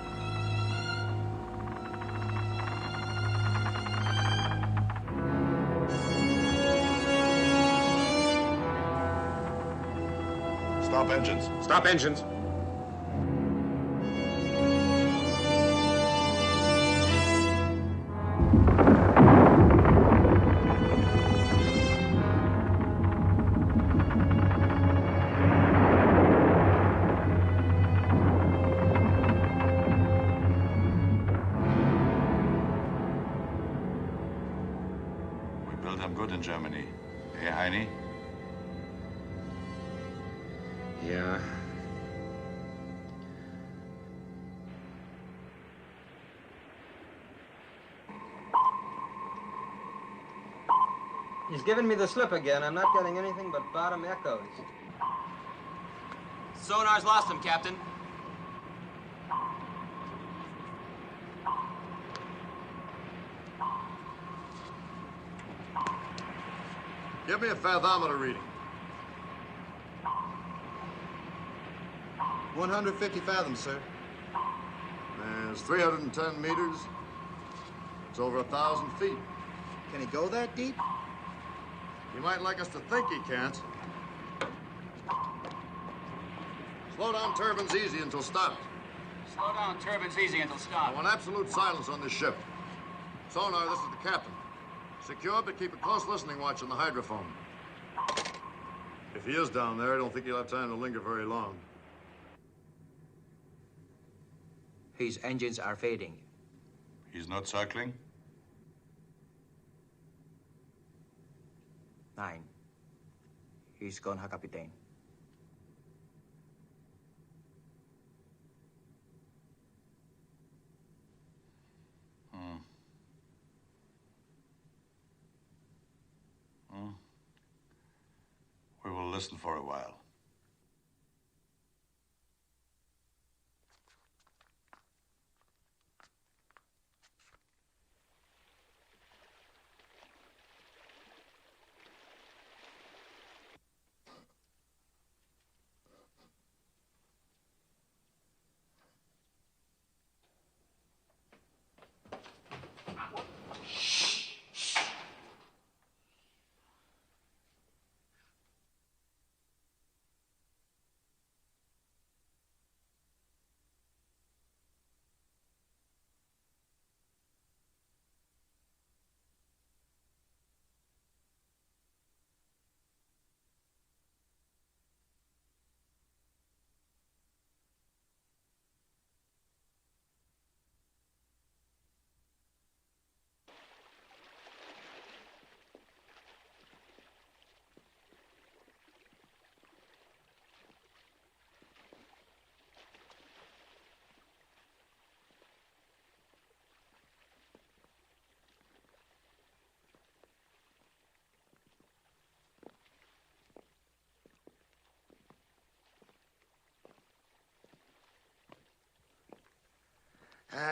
A: Stop engines.
R: Stop engines.
A: I'm good in Germany. Hey, Heine?
L: Yeah.
M: He's giving me the slip again. I'm not getting anything but bottom echoes.
K: Sonar's lost him, Captain.
F: Give me a fathometer reading.
I: 150 fathoms, sir.
F: There's 310 meters. It's over 1,000 feet.
I: Can he go that deep?
F: He might like us to think he can't. Slow down turbines easy until stopped.
C: Slow down turbines easy until
F: I
C: stop.
F: want absolute silence on this ship. Sonar, this is the captain. Secure, but keep a close listening watch on the hydrophone. If he is down there, I don't think he'll have time to linger very long.
T: His engines are fading.
A: He's not circling?
T: 9. He's gone, Herr Kapitän.
A: We will listen for a while.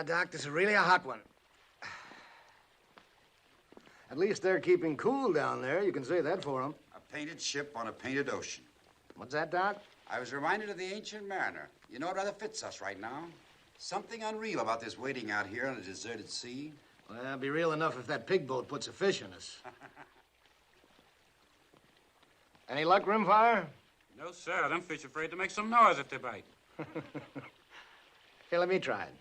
D: Doc, this is really a hot one. At least they're keeping cool down there. You can say that for them.
B: A painted ship on a painted ocean.
D: What's that, Doc?
B: I was reminded of the ancient mariner. You know, it rather fits us right now. Something unreal about this waiting out here on a deserted sea.
D: Well, it'll be real enough if that pig boat puts a fish in us. Any luck, Rimfire?
H: No, sir. Them fish afraid to make some noise if they bite.
D: Here, let me try it.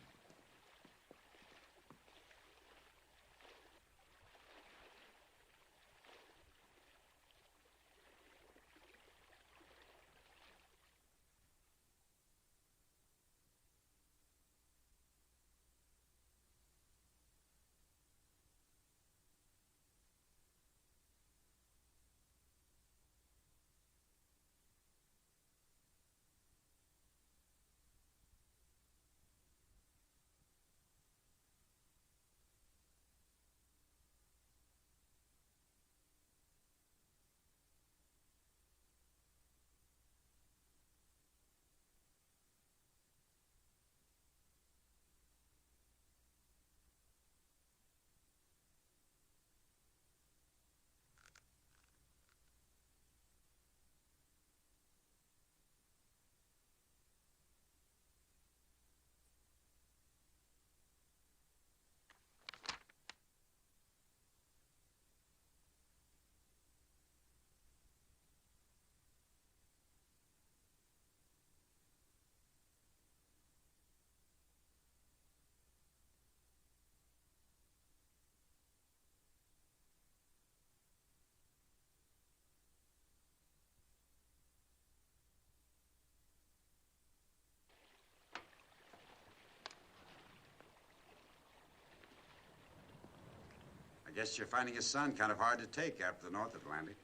B: I guess you're finding his son kind of hard to take after the North Atlantic.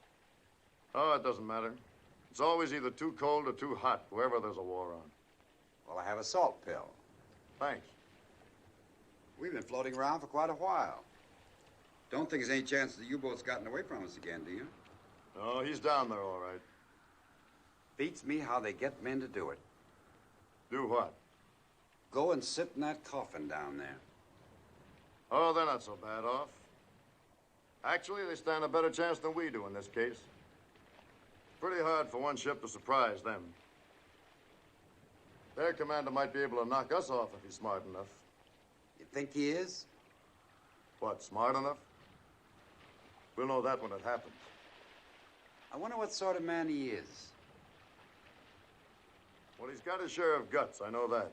F: Oh, it doesn't matter. It's always either too cold or too hot, wherever there's a war on.
B: Well, I have a salt pill.
F: Thanks.
B: We've been floating around for quite a while. Don't think there's any chance the U-boat's gotten away from us again, do you?
F: No, he's down there all right.
B: Beats me how they get men to do it.
F: Do what?
B: Go and sit in that coffin down there.
F: Oh, they're not so bad off. Actually, they stand a better chance than we do in this case. Pretty hard for one ship to surprise them. Their commander might be able to knock us off if he's smart enough.
B: You think he is?
F: What, smart enough? We'll know that when it happens.
B: I wonder what sort of man he is.
F: Well, he's got his share of guts, I know that.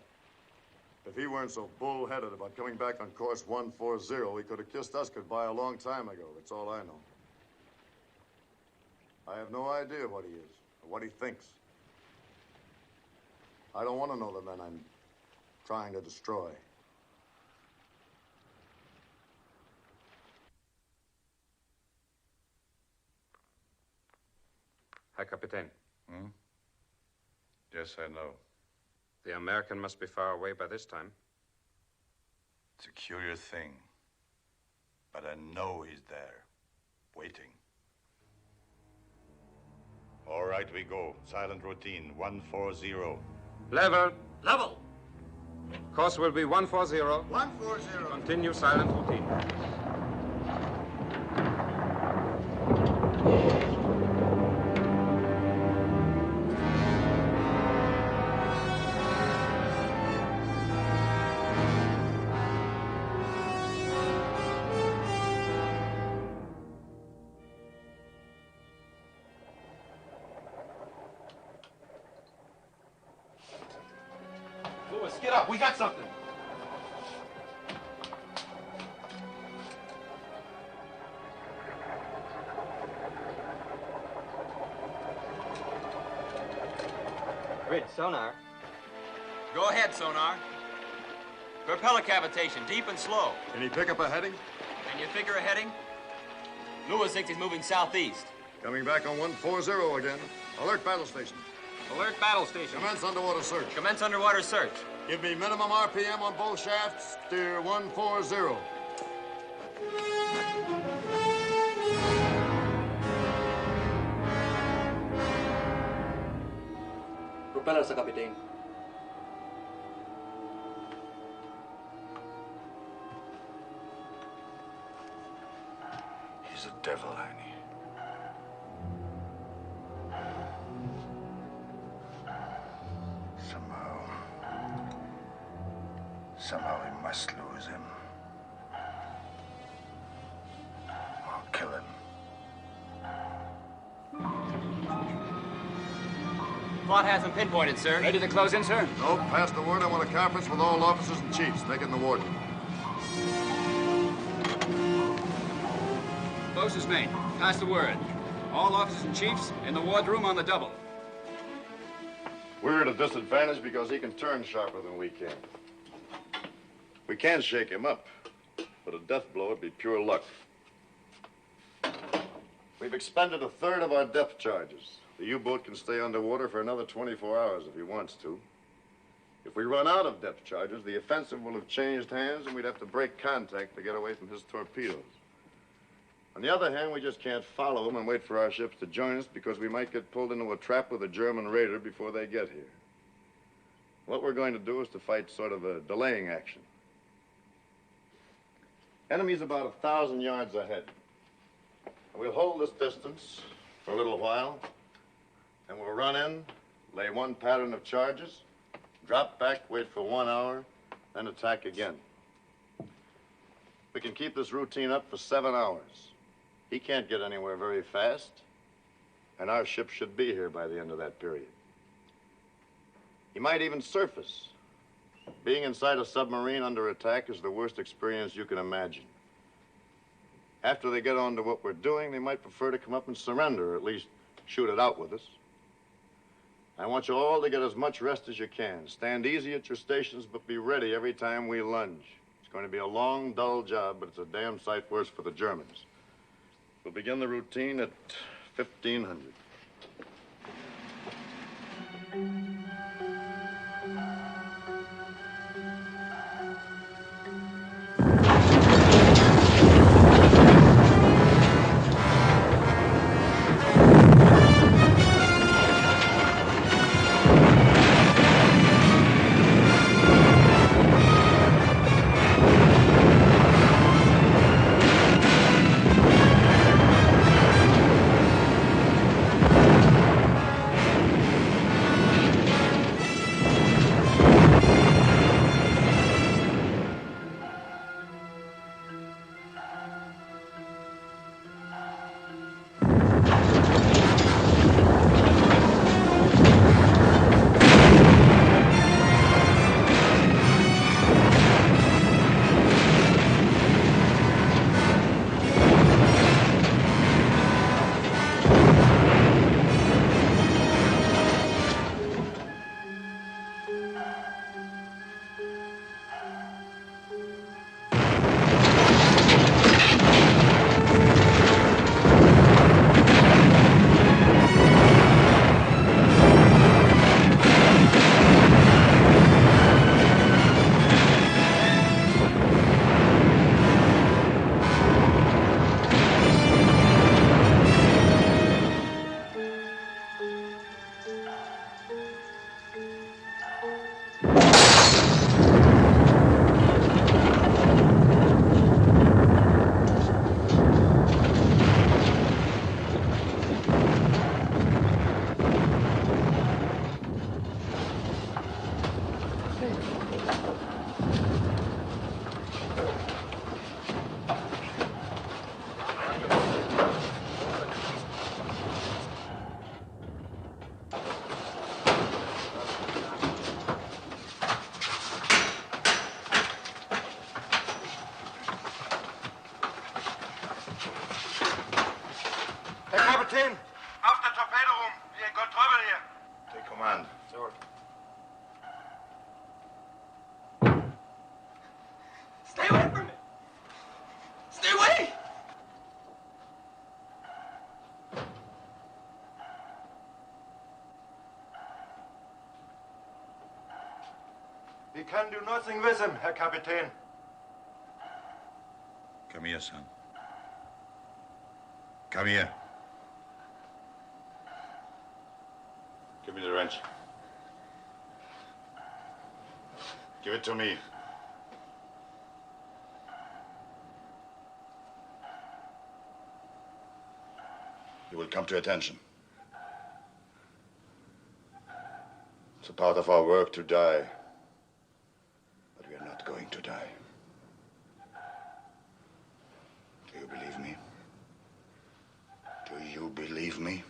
F: If he weren't so bull-headed about coming back on course 140, he could have kissed us goodbye a long time ago. That's all I know. I have no idea what he is or what he thinks. I don't want to know the men I'm trying to destroy.
L: Herr Kapitän.
A: Hmm? Yes, I know.
L: The American must be far away by this time.
A: It's a curious thing. But I know he's there, waiting. All right, we go. Silent routine, 140.
L: Level.
E: Level.
L: Course will be 140.
I: 140.
L: Continue silent routine.
R: Lewis, get up. We got something.
M: Grid, sonar.
C: Go ahead, sonar. Propeller cavitation, deep and slow.
F: Can he pick up a heading?
C: Can you figure a heading? Lewis thinks he's moving southeast.
F: Coming back on 140 again. Alert battle station.
C: Alert battle station.
F: Commence underwater search.
C: Commence underwater search.
F: Give me minimum RPM on both shafts. Steer 140.
T: Propeller, Sir Kapitän.
O: He's a devil, Annie. Somehow we must lose him. Or kill him.
C: Plot hasn't pinpointed, sir.
E: Ready to close in, sir?
F: Nope, pass the word. I want a conference with all officers and chiefs, taking the warden.
E: Closest mate. Pass the word. All officers and chiefs in the wardroom on the double.
F: We're at a disadvantage because he can turn sharper than we can. We can shake him up, but a death blow would be pure luck. We've expended a third of our depth charges. The U-boat can stay underwater for another 24 hours if he wants to. If we run out of depth charges, the offensive will have changed hands and we'd have to break contact to get away from his torpedoes. On the other hand, we just can't follow him and wait for our ships to join us because we might get pulled into a trap with a German raider before they get here. What we're going to do is to fight sort of a delaying action. Enemy's about 1,000 yards ahead. We'll hold this distance for a little while, and we'll run in, lay one pattern of charges, drop back, wait for 1 hour, then attack again. We can keep this routine up for 7 hours. He can't get anywhere very fast, and our ship should be here by the end of that period. He might even surface. Being inside a submarine under attack is the worst experience you can imagine. After they get on to what we're doing, they might prefer to come up and surrender, or at least shoot it out with us. I want you all to get as much rest as you can. Stand easy at your stations, but be ready every time we lunge. It's going to be a long, dull job, but it's a damn sight worse for the Germans. We'll begin the routine at 1500.
O: the torpedo room. We ain't got trouble here. Take command.
R: Sir.
E: Stay away from me! Stay away!
F: We can do nothing with him, Herr Kapitän.
A: Come here, son. Come here. Give me the wrench. Give it to me. You will come to attention. It's a part of our work to die. But we are not going to die. Do you believe me? Do you believe me?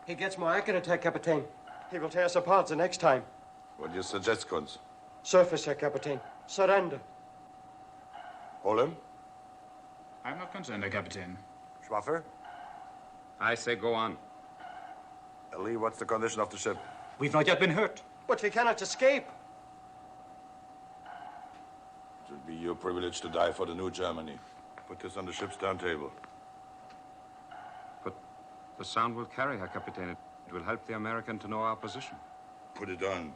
W: He gets more accurate, Herr Kapitän. He will tear us apart the next time.
A: What do you suggest, Kunz?
W: Surface, Herr Kapitän. Surrender.
A: Hold him?
U: I'm not concerned, Herr Kapitän.
A: Schwaffer?
L: I say go on.
A: Lee, what's the condition of the ship?
T: We've not yet been hurt.
W: But we cannot escape.
A: It will be your privilege to die for the new Germany. Put this on the ship's turntable.
L: But the sound will carry, Herr Kapitän. It will help the American to know our position.
A: Put it on.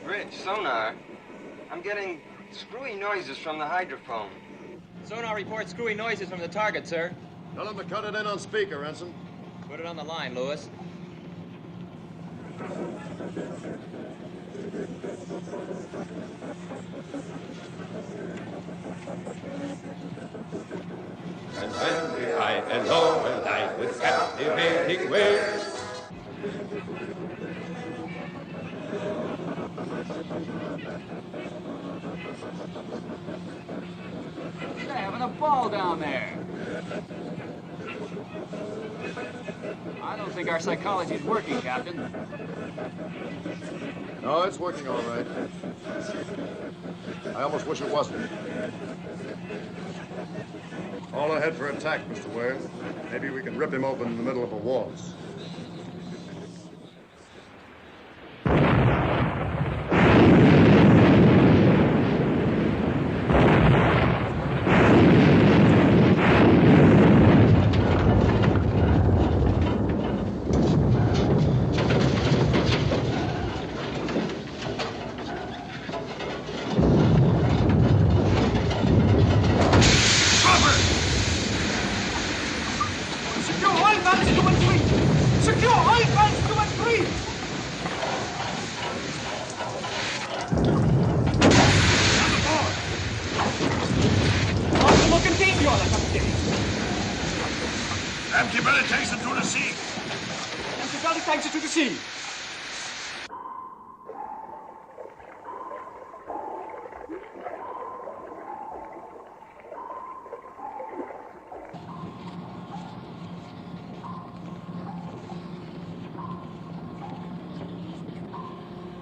M: Rich, sonar. I'm getting screwy noises from the hydrophone.
K: Sonar reports screwy noises from the target, sir.
F: Tell him to cut it in on speaker, Ensign.
K: Put it on the line, Lewis.
J: And when we high and low and light with captivating waves.
C: They're having a ball down there. I don't think our psychology is working, Captain.
F: No, it's working all right. I almost wish it wasn't. All ahead for attack, Mr. Ware. Maybe we can rip him open in the middle of a waltz.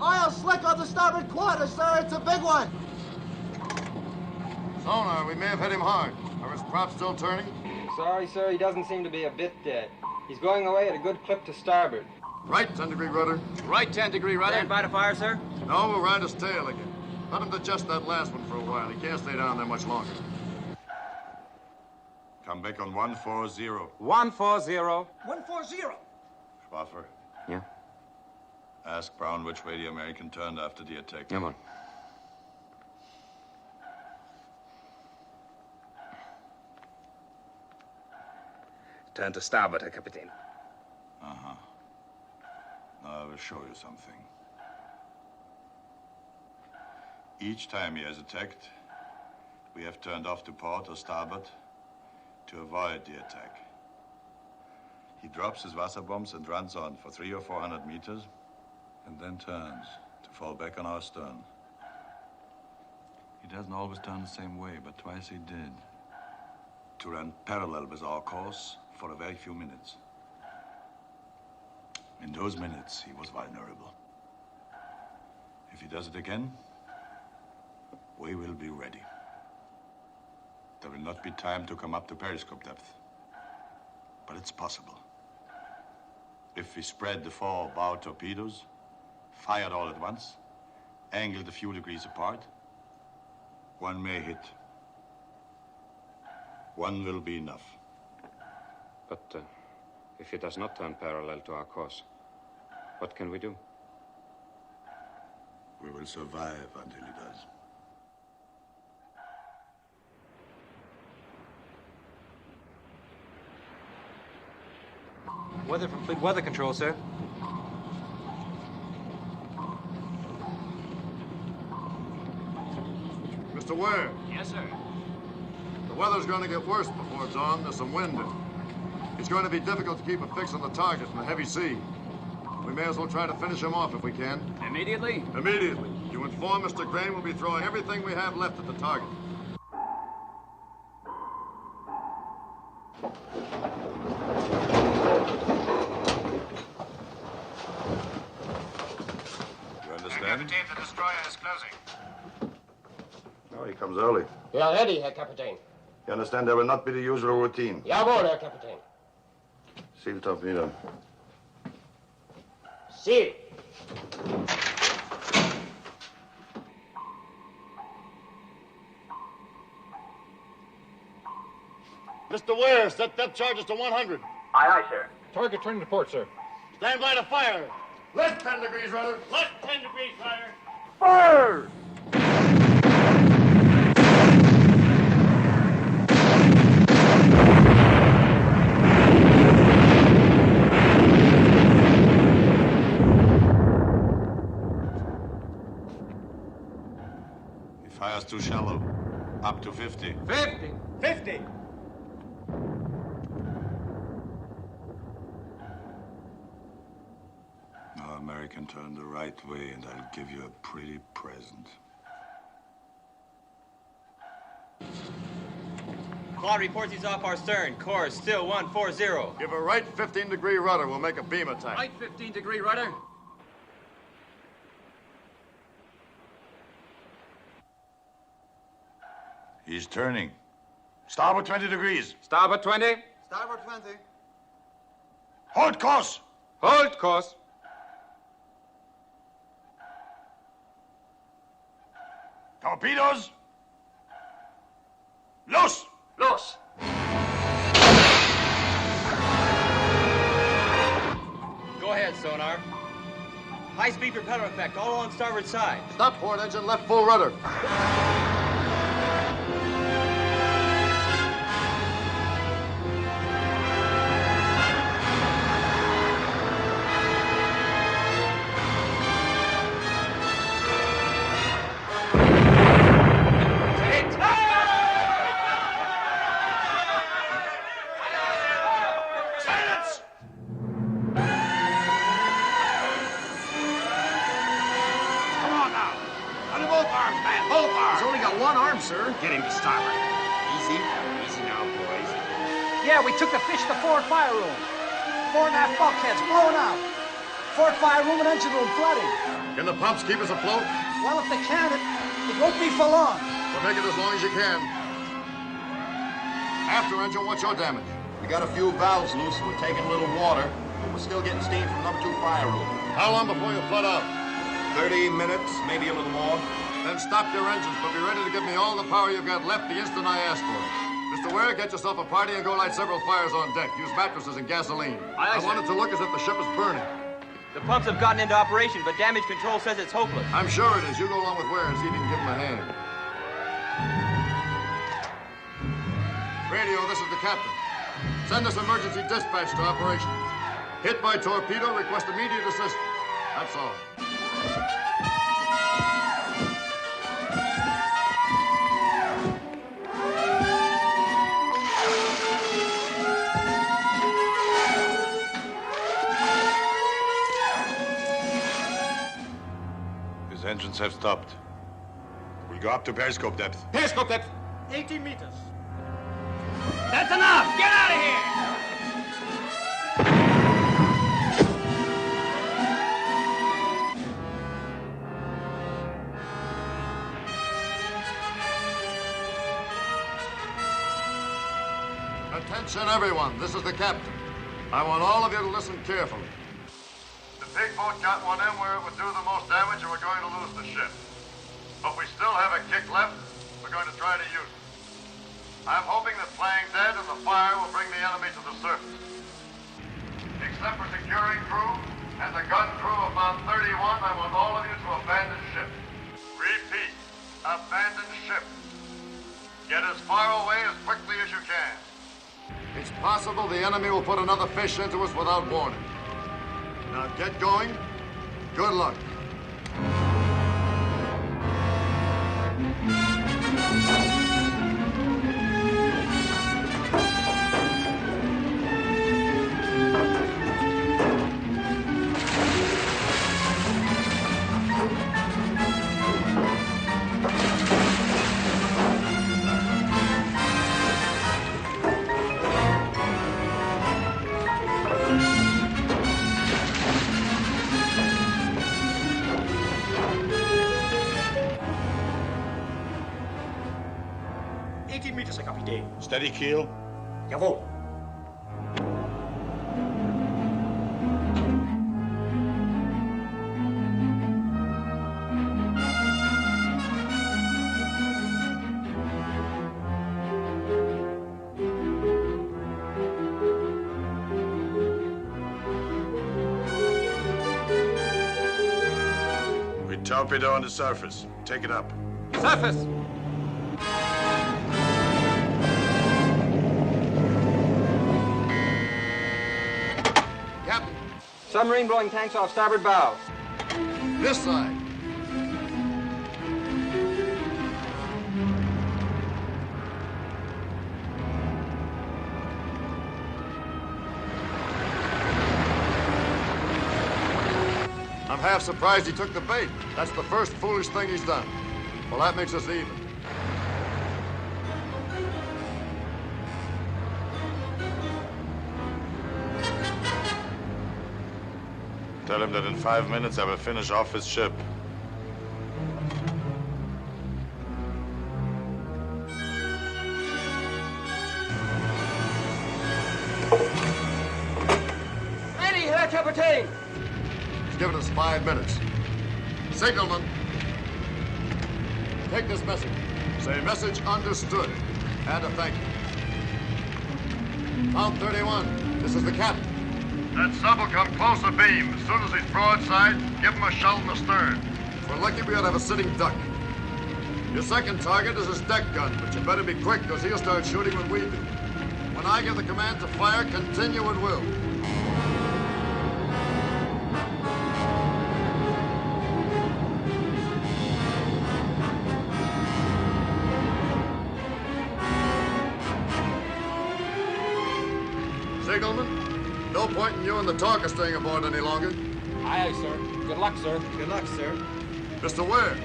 I: Oil slick on the starboard quarter, sir. It's a big one.
F: Sonar, we may have hit him hard. Are his props still turning?
M: Sorry, sir, he doesn't seem to be a bit dead. He's going away at a good clip to starboard.
F: Right 10-degree rudder.
C: Right 10-degree rudder.
K: Stand by to fire, sir.
F: No, we'll ride his tail again. Let him adjust that last one for a while. He can't stay down there much longer.
A: Come back on 140.
R: 140.
E: 140.
A: Schwaffer,
L: Yeah?
A: ask Brown which way the American turned after the attack.
L: Come on.
R: Turn to starboard, Herr Kapitän.
A: Uh-huh. Now I will show you something. Each time he has attacked, we have turned off to port or starboard to avoid the attack. He drops his Wasser bombs and runs on for 300 or 400 meters and then turns to fall back on our stern. He doesn't always turn the same way, but twice he did. To run parallel with our course for a very few minutes. In those minutes, he was vulnerable. If he does it again, we will be ready. There will not be time to come up to periscope depth, but it's possible. If we spread the 4 bow torpedoes, fired all at once, angled a few degrees apart, one may hit. One will be enough.
L: But if he does not turn parallel to our course, what can we do?
A: We will survive until he does.
K: Weather from Fleet Weather Control, sir.
F: Mr. Ware,
C: Yes, sir.
F: the weather's going to get worse before dawn. There's some wind. It's going to be difficult to keep a fix on the target in the heavy sea. We may as well try to finish him off if we can.
C: Immediately?
F: Immediately. You inform Mr. Crane we'll be throwing everything we have left at the target.
A: You understand?
R: Captain, the destroyer is closing.
O: Oh, he comes early.
W: We are ready, Herr Kapitän.
O: You understand there will not be the usual routine.
W: Jawohl, Herr Kapitän.
O: Seal torpedo.
W: Seal.
F: Mr. Ware, set depth charges to 100.
T: Aye, aye, sir.
H: Target turning to port, sir.
F: Stand by to fire. Left 10 degrees, rudder.
K: Left 10 degrees, fire.
W: Fire!
A: He fires too shallow. Up to 50.
K: 50. 50.
A: Now, American, turn the right way, and I'll give you a pretty present.
K: Quad reports he's off our stern. Course still 140.
F: Give a right 15-degree rudder. We'll make a beam attack.
C: Right 15-degree rudder.
A: He's turning. Starboard 20 degrees.
R: Starboard 20.
I: Starboard 20.
A: Hold course.
R: Hold course.
A: Torpedoes. Los.
C: Los. Go ahead, sonar. High-speed propeller effect, all on starboard side.
F: Stop port engine, left full rudder.
R: Sir, get him to starboard. Easy. Easy now, boys.
E: Yeah, we took the fish to forward fire room. 4 and a half bulkheads blowing out. Forward fire room and engine room flooding.
F: Can the pumps keep us afloat?
E: Well, if they can, it won't be for long.
F: We'll make it as long as you can. After engine, what's your damage?
O: We got a few valves loose. We're taking a little water.
R: We're still getting steam from number 2 fire room.
F: How long before you flood out?
R: 30 minutes, maybe a little more.
F: Then stop your engines, but be ready to give me all the power you've got left the instant I ask for it. Mr. Ware, get yourself a party and go light several fires on deck. Use mattresses and gasoline.
G: Aye,
F: I
G: sir.
F: want it to look as if the ship is burning.
G: The pumps have gotten into operation, but damage control says it's hopeless.
F: I'm sure it is. You go along with Ware and see if you can give him a hand. Radio, this is the captain. Send us emergency dispatch to operations. Hit by torpedo, request immediate assistance. That's all.
A: His engines have stopped. We'll go up to periscope depth.
R: Periscope depth.
W: 18 meters.
G: That's enough! Get out of here!
F: Attention, everyone. This is the captain. I want all of you to listen carefully. The big boat got one in where it would do the most damage, and we're going to lose the ship. But we still have a kick left. We're going to try to use it. I'm hoping that playing dead and the fire will bring the enemy to the surface. Except for securing crew and the gun crew of Mount 31, I want all of you to abandon ship. Repeat, abandon ship. Get as far away as quickly as you can. It's possible the enemy will put another fish into us without warning. Now get going. Good luck.
A: Steady keel.
W: Jawohl.
A: We torpedo on the surface. Take it up.
G: Surface!
F: Captain.
G: Submarine blowing tanks off starboard bow.
F: This side. I'm half surprised he took the bait. That's the first foolish thing he's done. Well, that makes us even.
A: Tell him that in 5 minutes I will finish off his ship.
G: Ready, Herr Kapitän!
F: He's given us 5 minutes. Signalman, take this message. Say message understood. And a thank you. Mount 31, this is the captain. That sub will come close abeam. As soon as he's broadside, give him a shell in the stern. If we're lucky, we ought to have a sitting duck. Your second target is his deck gun, but you better be quick, because he'll start shooting when we do. When I give the command to fire, continue at will. Signalman? No point in you and the talker staying aboard any longer.
H: Aye, aye, sir. Good luck, sir.
T: Good luck, sir.
F: Mr. Ware,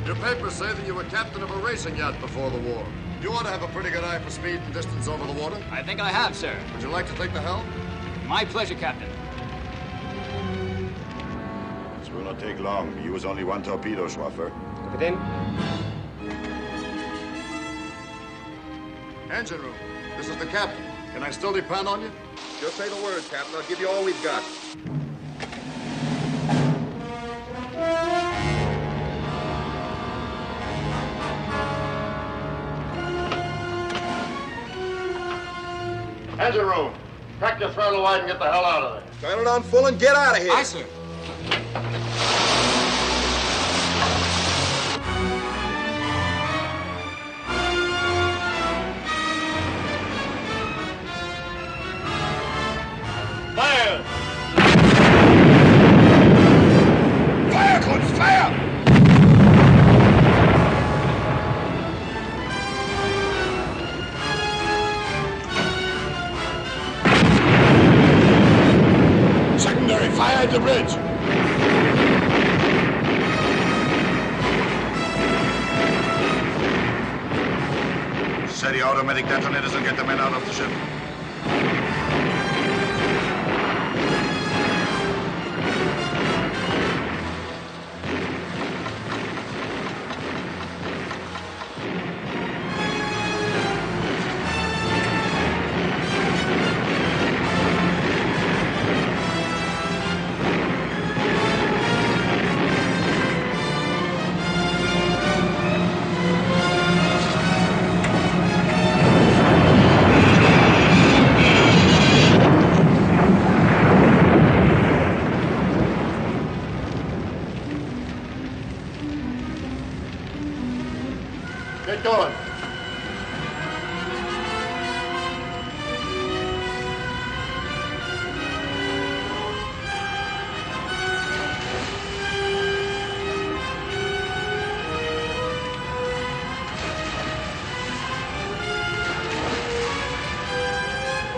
F: your papers say that you were captain of a racing yacht before the war. You ought to have a pretty good eye for speed and distance over the water.
C: I think I have, sir.
F: Would you like to take the helm?
C: My pleasure, Captain.
A: This will not take long. We use only one torpedo, Schwaffer.
W: Kapitän.
F: Engine room. This is the captain. Can I still depend on you?
N: Just say the word, Captain. I'll give you all we've got.
F: Engine room. Crack your throttle wide and get the hell out of there.
N: Turn it on full and get out of here.
C: Aye, sir.
F: Fire!
O: Fire, Kunz, fire!
A: Secondary, fire at the bridge.
O: Set the automatic detonators and get the men out of the ship.
F: Get going.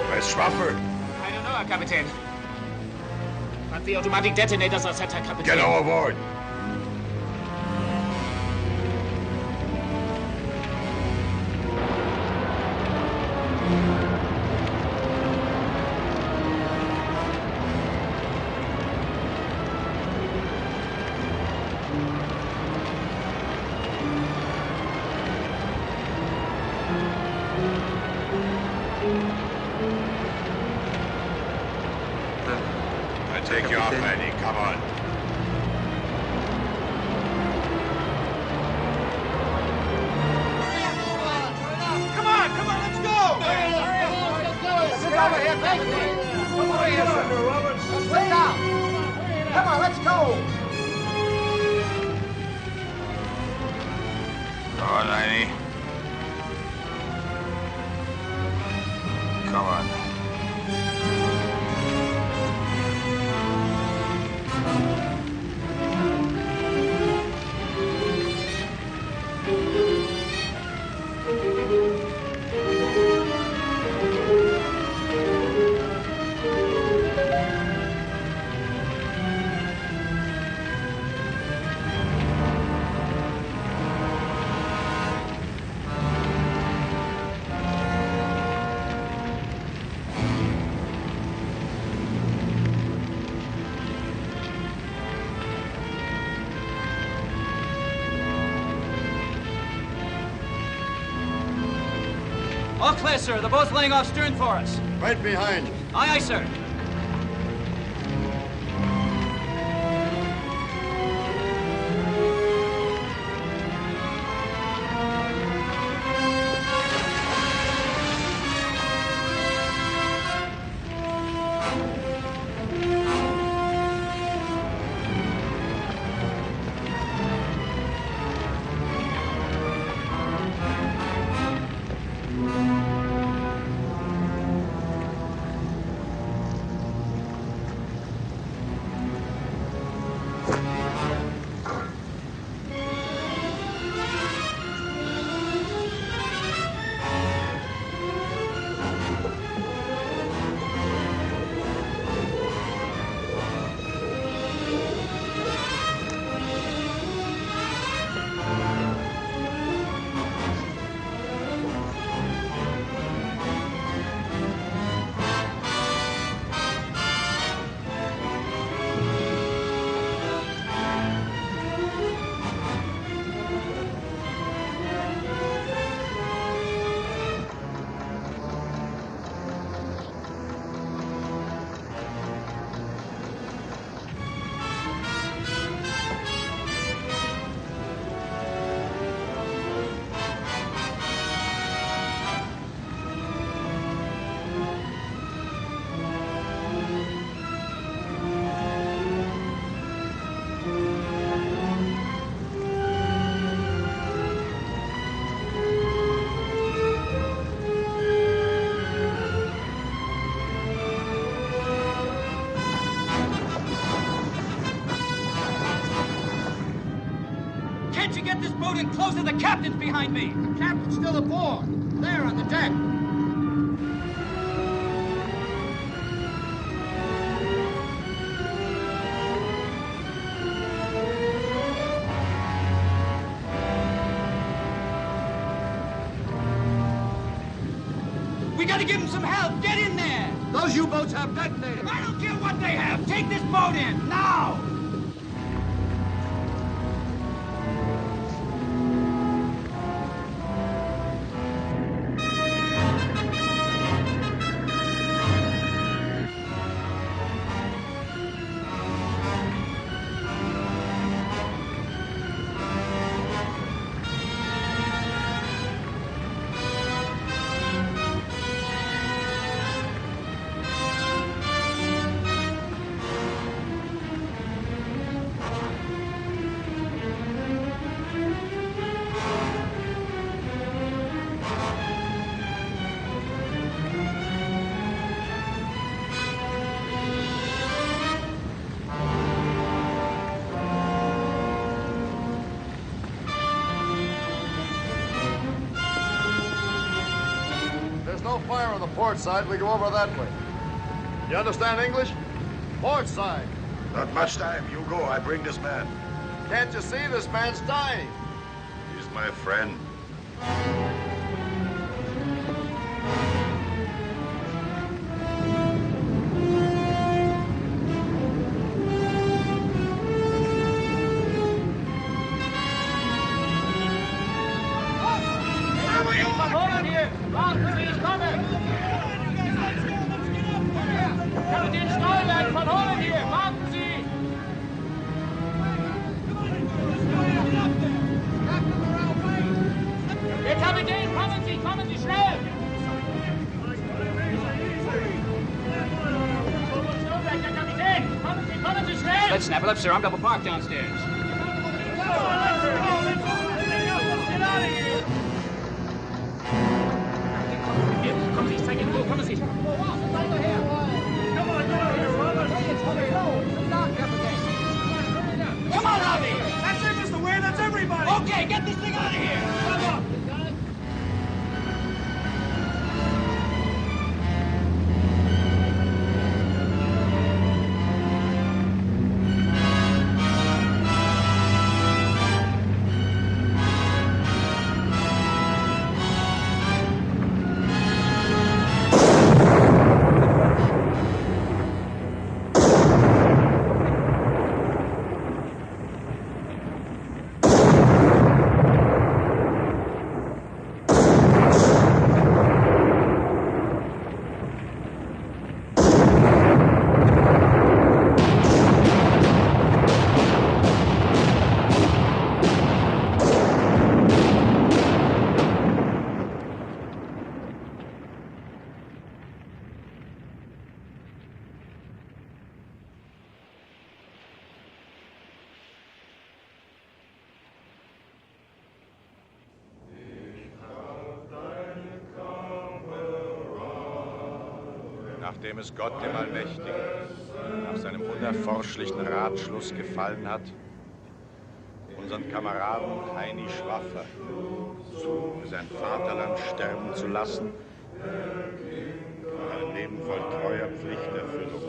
O: Where's Schwaffer?
U: I don't know, Herr Kapitän. But the automatic detonators are set, Herr Kapitän.
O: Get overboard. I take you off, Manny. Come on.
E: Come on, let's go! Sit over here, Captain. Come over here, sir. Roberts. Sit down. Come on, let's go.
O: Come on, Manny. Come on.
C: All clear, sir. The boat's laying off stern for us.
F: Right behind you.
C: Aye, aye, sir. Can't you get this boat in closer? The captain's behind me.
R: The captain's still aboard. There on the deck.
C: We gotta give him some help. Get in there.
R: Those U-boats have detonators.
C: I don't care what they have. Take this boat in, now.
F: No fire on the port side. We go over that way. You understand English? Port side.
O: Not much time. You go. I bring this man.
F: Can't you see this man's dying?
O: He's my friend.
K: Kapitän Stolberg von Holland hier, warten Sie! Der Kapitän, kommen Sie schnell! Stolberg, der Kapitän, kommen Sie schnell!
C: Let's snap it up, sir. I'm double parked downstairs.
K: Get out of here! Kommen Sie, ich zeige Ihnen wo, kommen Sie!
C: Come on, Harvey!
K: That's it, Mr. Ware, that's everybody!
C: Okay, get this thing out of here!
K: Come on!
A: Nachdem es Gott dem Allmächtigen nach seinem unerforschlichen Ratschluss gefallen hat, unseren Kameraden Heini Schwaffer für sein Vaterland sterben zu lassen, ein Leben voll treuer Pflichterfüllung,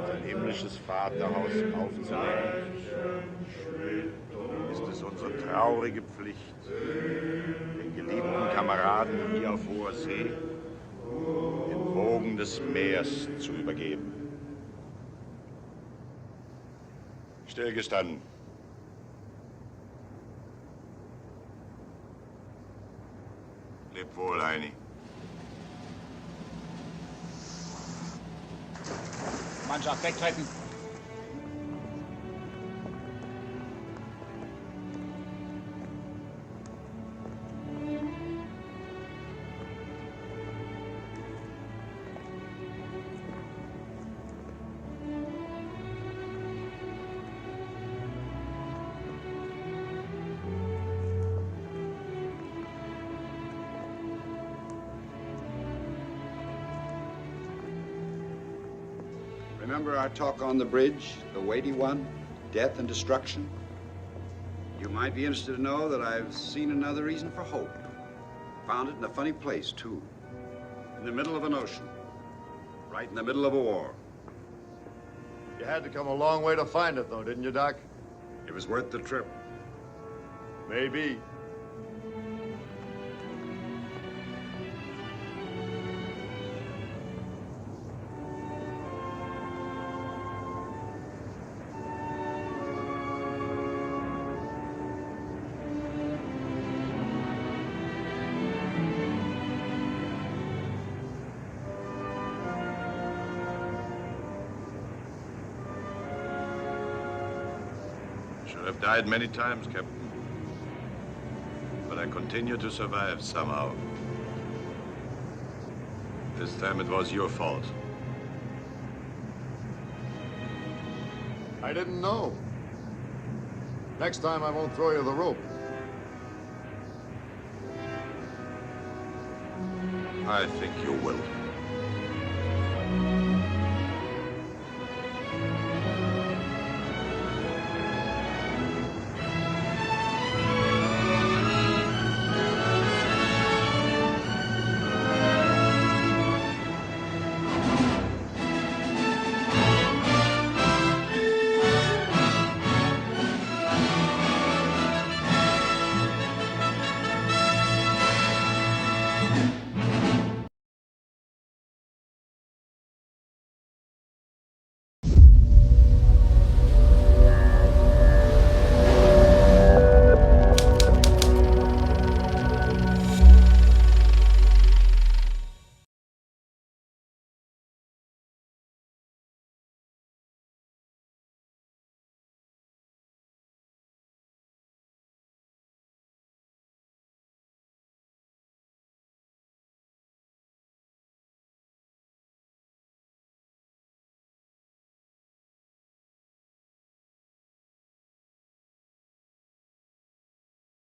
A: sein himmlisches Vaterhaus aufzunehmen, ist es unsere traurige Pflicht, den geliebten Kameraden hier auf hoher See den Wogen des Meers zu übergeben. Stillgestanden. Leb wohl, Heini.
U: Mannschaft, wegtreten.
B: Remember our talk on the bridge, the weighty one, death and destruction? You might be interested to know that I've seen another reason for hope. Found it in a funny place, too. In the middle of an ocean. Right in the middle of a war.
F: You had to come a long way to find it, though, didn't you, Doc?
B: It was worth the trip.
F: Maybe.
A: Should have died many times, Captain. But I continue to survive somehow. This time it was your fault.
F: I didn't know. Next time I won't throw you the rope.
A: I think you will.